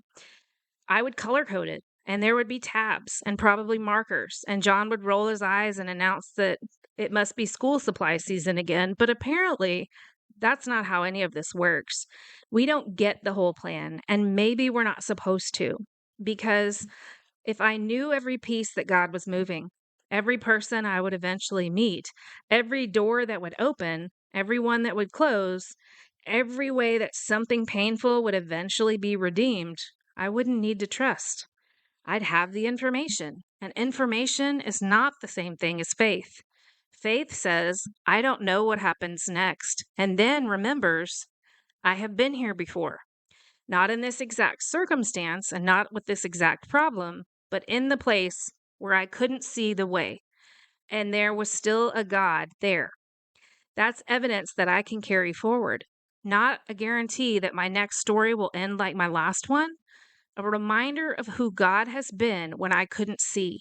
I would color code it, and there would be tabs and probably markers, and John would roll his eyes and announce that it must be school supply season again. But apparently, that's not how any of this works. We don't get the whole plan, and maybe we're not supposed to, because if I knew every piece that God was moving, every person I would eventually meet, every door that would open, every one that would close, every way that something painful would eventually be redeemed, I wouldn't need to trust. I'd have the information, and information is not the same thing as faith. Faith says, I don't know what happens next, and then remembers, I have been here before. Not in this exact circumstance and not with this exact problem, but in the place where I couldn't see the way. And there was still a God there. That's evidence that I can carry forward, not a guarantee that my next story will end like my last one, a reminder of who God has been when I couldn't see.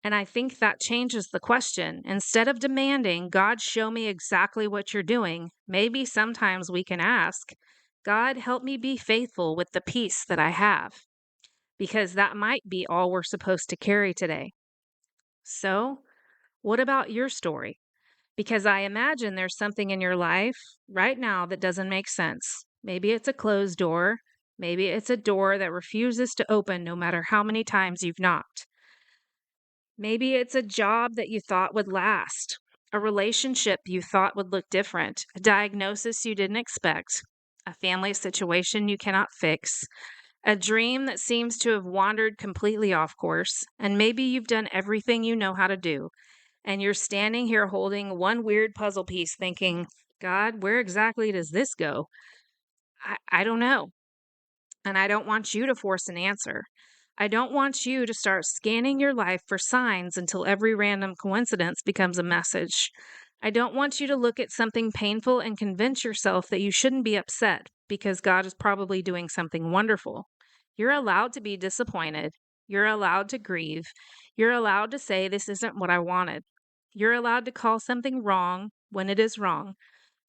And I think that changes the question. Instead of demanding, God, show me exactly what you're doing, maybe sometimes we can ask, God, help me be faithful with the peace that I have, because that might be all we're supposed to carry today. So, what about your story? Because I imagine there's something in your life right now that doesn't make sense. Maybe it's a closed door. Maybe it's a door that refuses to open no matter how many times you've knocked. Maybe it's a job that you thought would last, a relationship you thought would look different, a diagnosis you didn't expect, a family situation you cannot fix, a dream that seems to have wandered completely off course, and maybe you've done everything you know how to do, and you're standing here holding one weird puzzle piece thinking, God, where exactly does this go? I don't know. And I don't want you to force an answer. I don't want you to start scanning your life for signs until every random coincidence becomes a message. I don't want you to look at something painful and convince yourself that you shouldn't be upset because God is probably doing something wonderful. You're allowed to be disappointed. You're allowed to grieve. You're allowed to say, this isn't what I wanted. You're allowed to call something wrong when it is wrong.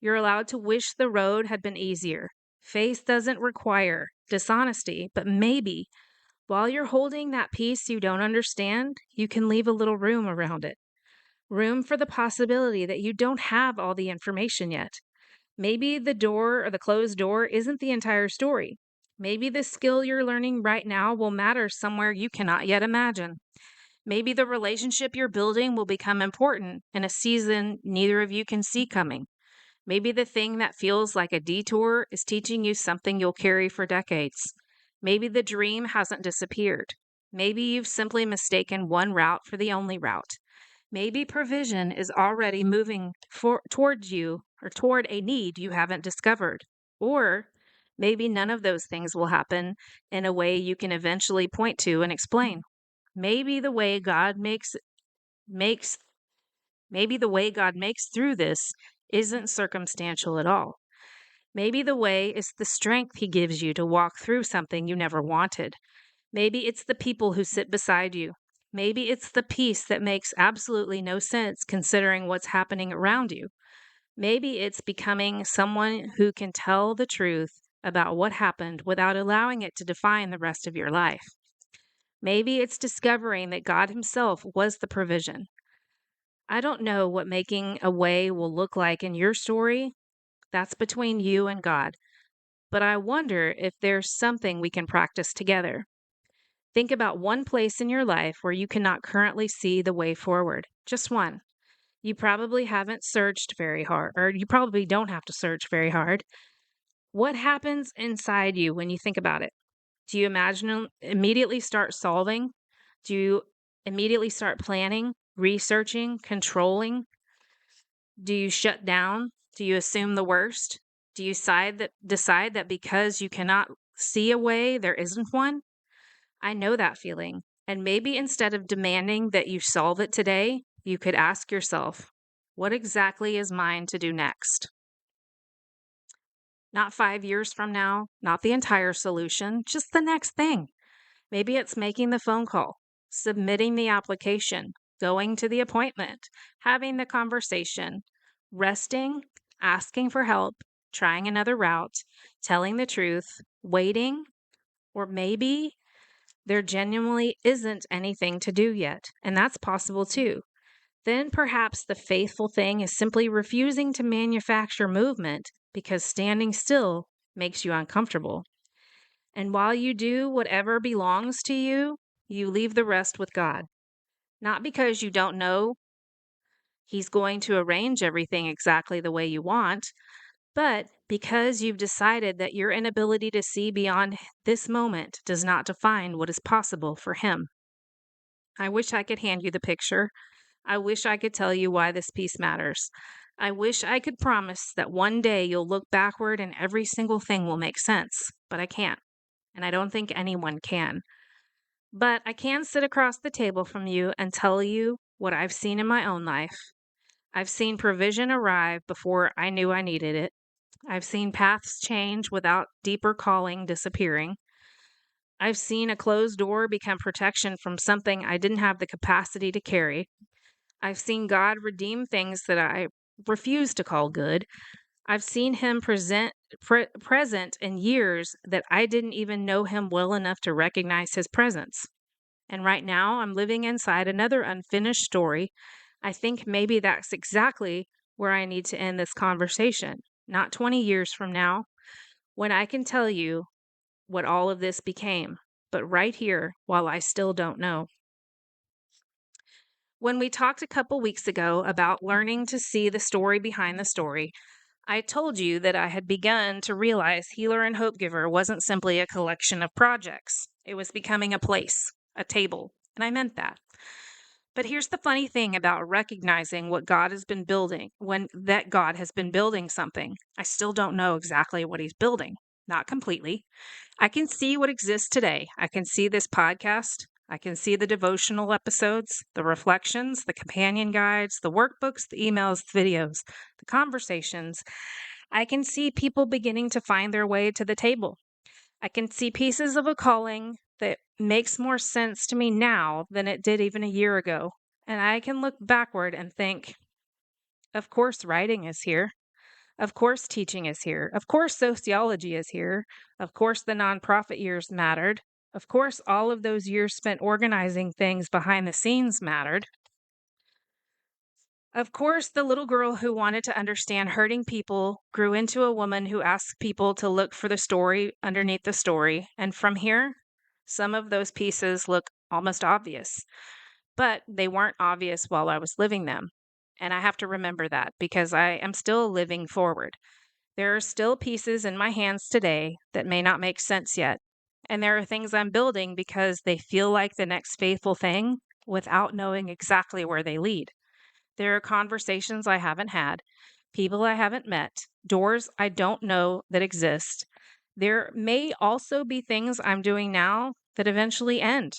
You're allowed to wish the road had been easier. Faith doesn't require dishonesty, but maybe while you're holding that piece you don't understand, you can leave a little room around it. Room for the possibility that you don't have all the information yet. Maybe the door or the closed door isn't the entire story. Maybe the skill you're learning right now will matter somewhere you cannot yet imagine. Maybe the relationship you're building will become important in a season neither of you can see coming. Maybe the thing that feels like a detour is teaching you something you'll carry for decades. Maybe the dream hasn't disappeared. Maybe you've simply mistaken one route for the only route. Maybe provision is already moving towards you or toward a need you haven't discovered. Or maybe none of those things will happen in a way you can eventually point to and explain. Maybe the way God makes maybe the way God makes through this isn't circumstantial at all. Maybe the way is the strength he gives you to walk through something you never wanted. Maybe it's the people who sit beside you. Maybe it's the peace that makes absolutely no sense considering what's happening around you. Maybe it's becoming someone who can tell the truth about what happened without allowing it to define the rest of your life. Maybe it's discovering that God Himself was the provision. I don't know what making a way will look like in your story. That's between you and God. But I wonder if there's something we can practice together. Think about one place in your life where you cannot currently see the way forward. Just one. You probably haven't searched very hard, or you probably don't have to search very hard. What happens inside you when you think about it? Do you imagine immediately start solving? Do you immediately start planning, researching, controlling? Do you shut down? Do you assume the worst? Do you decide that because you cannot see a way, there isn't one? I know that feeling. And maybe instead of demanding that you solve it today, you could ask yourself, what exactly is mine to do next? Not 5 years from now, not the entire solution, just the next thing. Maybe it's making the phone call, submitting the application, going to the appointment, having the conversation, resting, asking for help, trying another route, telling the truth, waiting, or maybe there genuinely isn't anything to do yet, and that's possible too. Then perhaps the faithful thing is simply refusing to manufacture movement because standing still makes you uncomfortable. And while you do whatever belongs to you, you leave the rest with God. Not because you don't know He's going to arrange everything exactly the way you want, but because you've decided that your inability to see beyond this moment does not define what is possible for Him. I wish I could hand you the picture. I wish I could tell you why this piece matters. I wish I could promise that one day you'll look backward and every single thing will make sense, but I can't. And I don't think anyone can. But I can sit across the table from you and tell you what I've seen in my own life. I've seen provision arrive before I knew I needed it. I've seen paths change without deeper calling disappearing. I've seen a closed door become protection from something I didn't have the capacity to carry. I've seen God redeem things that I refuse to call good. I've seen Him present in years that I didn't even know Him well enough to recognize His presence. And right now, I'm living inside another unfinished story. I think maybe that's exactly where I need to end this conversation. Not 20 years from now, when I can tell you what all of this became, but right here while I still don't know. When we talked a couple weeks ago about learning to see the story behind the story, I told you that I had begun to realize Healer and Hope Giver wasn't simply a collection of projects. It was becoming a place, a table, and I meant that. But here's the funny thing about recognizing what God has been building, when that God has been building something. I still don't know exactly what He's building, not completely. I can see what exists today. I can see this podcast. I can see the devotional episodes, the reflections, the companion guides, the workbooks, the emails, the videos, the conversations. I can see people beginning to find their way to the table. I can see pieces of a calling that makes more sense to me now than it did even a year ago. And I can look backward and think, of course, writing is here. Of course, teaching is here. Of course, sociology is here. Of course, the nonprofit years mattered. Of course, all of those years spent organizing things behind the scenes mattered. Of course, the little girl who wanted to understand hurting people grew into a woman who asked people to look for the story underneath the story. And from here, some of those pieces look almost obvious, but they weren't obvious while I was living them. And I have to remember that because I am still living forward. There are still pieces in my hands today that may not make sense yet. And there are things I'm building because they feel like the next faithful thing without knowing exactly where they lead. There are conversations I haven't had, people I haven't met, doors I don't know that exist. There may also be things I'm doing now that eventually end,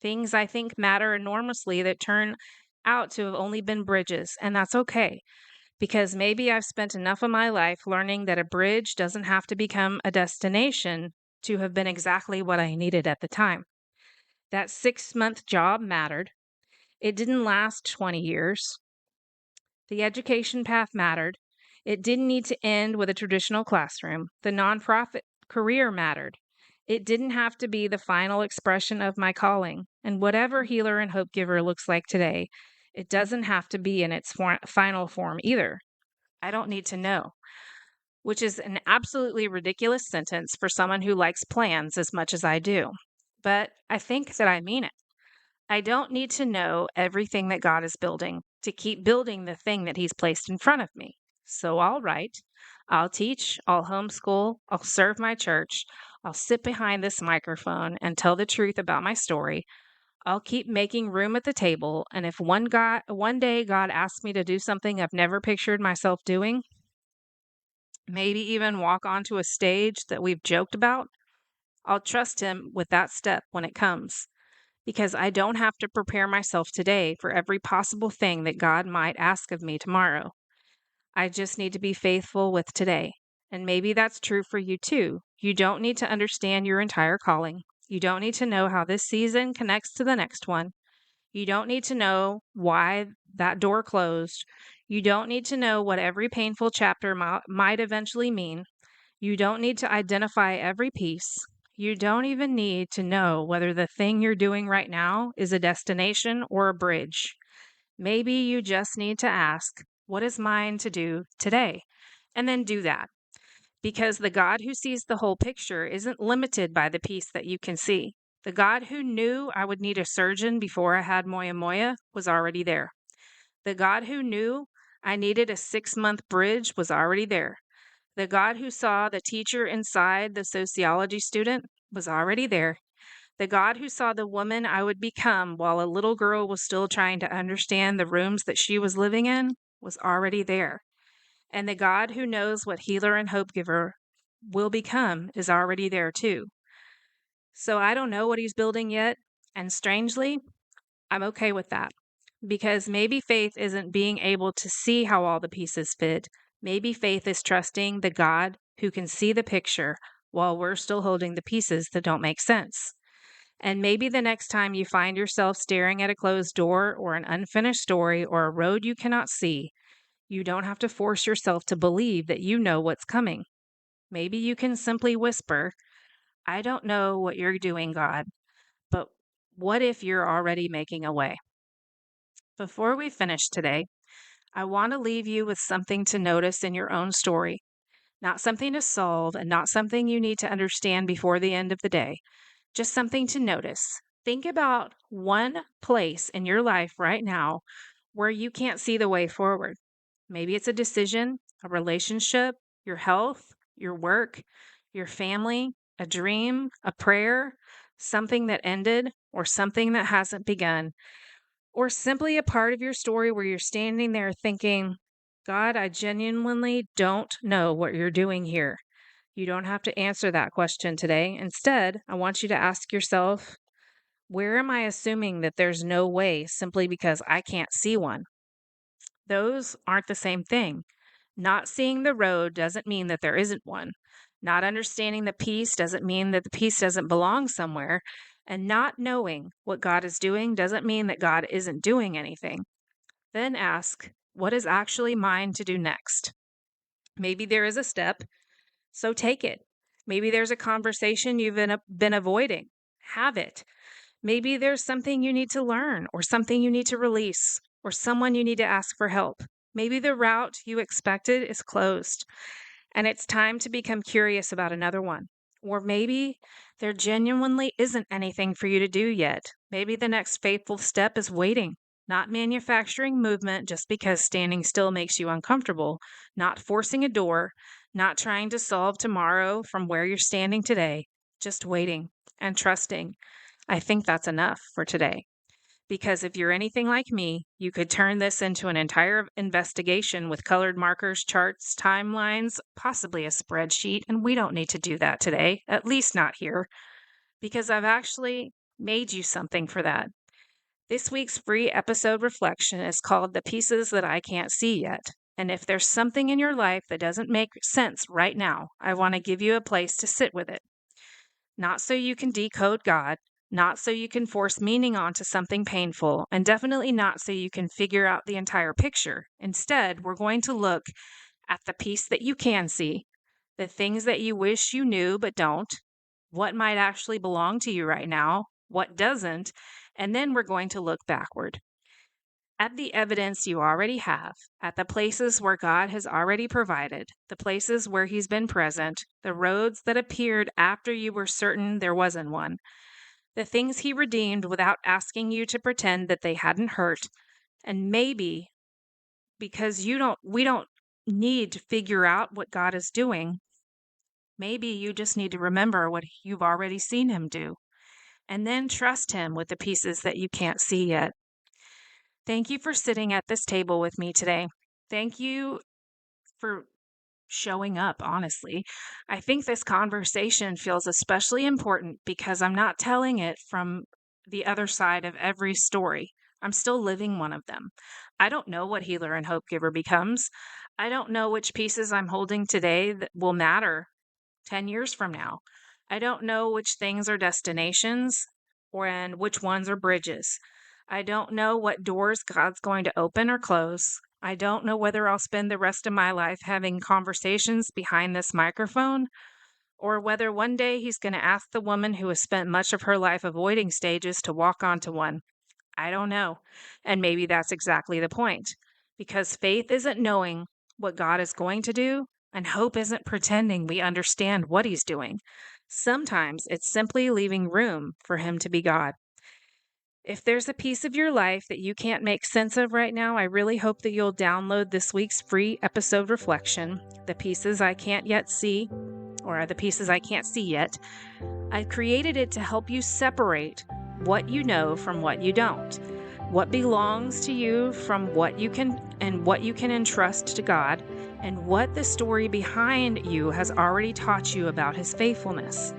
things I think matter enormously that turn out to have only been bridges. And that's okay, because maybe I've spent enough of my life learning that a bridge doesn't have to become a destination to have been exactly what I needed at the time. That 6-month job mattered. It didn't last 20 years. The education path mattered. It didn't need to end with a traditional classroom. The nonprofit career mattered. It didn't have to be the final expression of my calling. And whatever healer and hope giver looks like today, it doesn't have to be in its final form either. I don't need to know, which is an absolutely ridiculous sentence for someone who likes plans as much as I do. But I think that I mean it. I don't need to know everything that God is building to keep building the thing that He's placed in front of me. So I'll write, I'll teach, I'll homeschool, I'll serve my church, I'll sit behind this microphone and tell the truth about my story. I'll keep making room at the table, and if one day God asks me to do something I've never pictured myself doing, maybe even walk onto a stage that we've joked about, I'll trust Him with that step when it comes, because I don't have to prepare myself today for every possible thing that God might ask of me tomorrow. I just need to be faithful with today. And maybe that's true for you too. You don't need to understand your entire calling. You don't need to know how this season connects to the next one. You don't need to know why that door closed. You don't need to know what every painful chapter might eventually mean. You don't need to identify every piece. You don't even need to know whether the thing you're doing right now is a destination or a bridge. Maybe you just need to ask, what is mine to do today? And then do that. Because the God who sees the whole picture isn't limited by the piece that you can see. The God who knew I would need a surgeon before I had Moyamoya was already there. The God who knew I needed a 6-month bridge was already there. The God who saw the teacher inside the sociology student was already there. The God who saw the woman I would become while a little girl was still trying to understand the rooms that she was living in was already there. And the God who knows what healer and hope giver will become is already there too. So I don't know what He's building yet. And strangely, I'm okay with that, because maybe faith isn't being able to see how all the pieces fit. Maybe faith is trusting the God who can see the picture while we're still holding the pieces that don't make sense. And maybe the next time you find yourself staring at a closed door or an unfinished story or a road you cannot see, you don't have to force yourself to believe that you know what's coming. Maybe you can simply whisper, I don't know what you're doing, God, but what if you're already making a way? Before we finish today, I want to leave you with something to notice in your own story, not something to solve and not something you need to understand before the end of the day, just something to notice. Think about one place in your life right now where you can't see the way forward. Maybe it's a decision, a relationship, your health, your work, your family, a dream, a prayer, something that ended, or something that hasn't begun, or simply a part of your story where you're standing there thinking, God, I genuinely don't know what you're doing here. You don't have to answer that question today. Instead, I want you to ask yourself, where am I assuming that there's no way simply because I can't see one? Those aren't the same thing. Not seeing the road doesn't mean that there isn't one. Not understanding the piece doesn't mean that the piece doesn't belong somewhere. And not knowing what God is doing doesn't mean that God isn't doing anything. Then ask, what is actually mine to do next? Maybe there is a step, so take it. Maybe there's a conversation you've been avoiding. Have it. Maybe there's something you need to learn, or something you need to release, or someone you need to ask for help. Maybe the route you expected is closed, and it's time to become curious about another one. Or maybe there genuinely isn't anything for you to do yet. Maybe the next faithful step is waiting, not manufacturing movement just because standing still makes you uncomfortable, not forcing a door, not trying to solve tomorrow from where you're standing today, just waiting and trusting. I think that's enough for today. Because if you're anything like me, you could turn this into an entire investigation with colored markers, charts, timelines, possibly a spreadsheet, and we don't need to do that today, at least not here, because I've actually made you something for that. This week's free episode reflection is called The Pieces That I Can't See Yet. And if there's something in your life that doesn't make sense right now, I want to give you a place to sit with it. Not so you can decode God, not so you can force meaning onto something painful, and definitely not so you can figure out the entire picture. Instead, we're going to look at the piece that you can see, the things that you wish you knew but don't, what might actually belong to you right now, what doesn't, and then we're going to look backward at the evidence you already have, at the places where God has already provided, the places where He's been present, the roads that appeared after you were certain there wasn't one, the things He redeemed without asking you to pretend that they hadn't hurt, and maybe because we don't need to figure out what God is doing, maybe you just need to remember what you've already seen Him do, and then trust Him with the pieces that you can't see yet. Thank you for sitting at this table with me today. Thank you for showing up, honestly. I think this conversation feels especially important because I'm not telling it from the other side of every story. I'm still living one of them. I don't know what healer and hope giver becomes. I don't know which pieces I'm holding today that will matter 10 years from now. I don't know which things are destinations and which ones are bridges. I don't know what doors God's going to open or close. I don't know whether I'll spend the rest of my life having conversations behind this microphone or whether one day He's going to ask the woman who has spent much of her life avoiding stages to walk onto one. I don't know. And maybe that's exactly the point. Because faith isn't knowing what God is going to do, and hope isn't pretending we understand what He's doing. Sometimes it's simply leaving room for Him to be God. If there's a piece of your life that you can't make sense of right now, I really hope that you'll download this week's free episode reflection, The Pieces I Can't Yet See, or The Pieces I Can't See Yet. I created it to help you separate what you know from what you don't, what belongs to you from what you can entrust to God, and what the story behind you has already taught you about His faithfulness.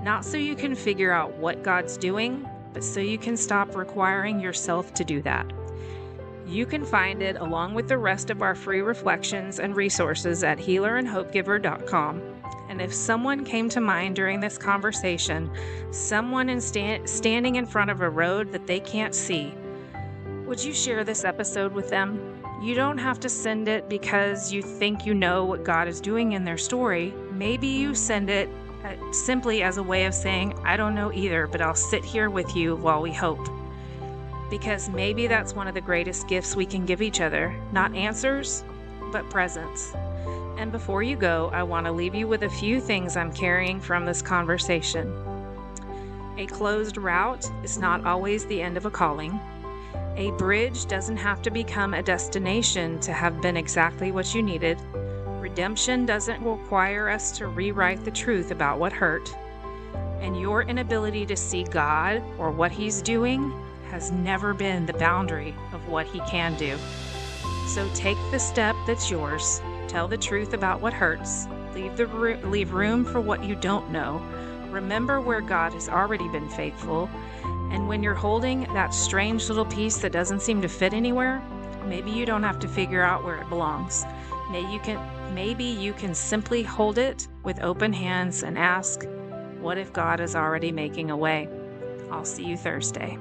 Not so you can figure out what God's doing, but so you can stop requiring yourself to do that. You can find it along with the rest of our free reflections and resources at healerandhopegiver.com. And if someone came to mind during this conversation, someone standing in front of a road that they can't see, would you share this episode with them? You don't have to send it because you think you know what God is doing in their story. Maybe you send it simply as a way of saying, I don't know either, but I'll sit here with you while we hope. Because maybe that's one of the greatest gifts we can give each other. Not answers, but presence. And before you go, I want to leave you with a few things I'm carrying from this conversation. A closed route is not always the end of a calling. A bridge doesn't have to become a destination to have been exactly what you needed. Redemption doesn't require us to rewrite the truth about what hurt. And your inability to see God or what He's doing has never been the boundary of what He can do. So take the step that's yours. Tell the truth about what hurts. Leave room for what you don't know. Remember where God has already been faithful. And when you're holding that strange little piece that doesn't seem to fit anywhere, maybe you don't have to figure out where it belongs. Maybe you can simply hold it with open hands and ask, what if God is already making a way? I'll see you Thursday.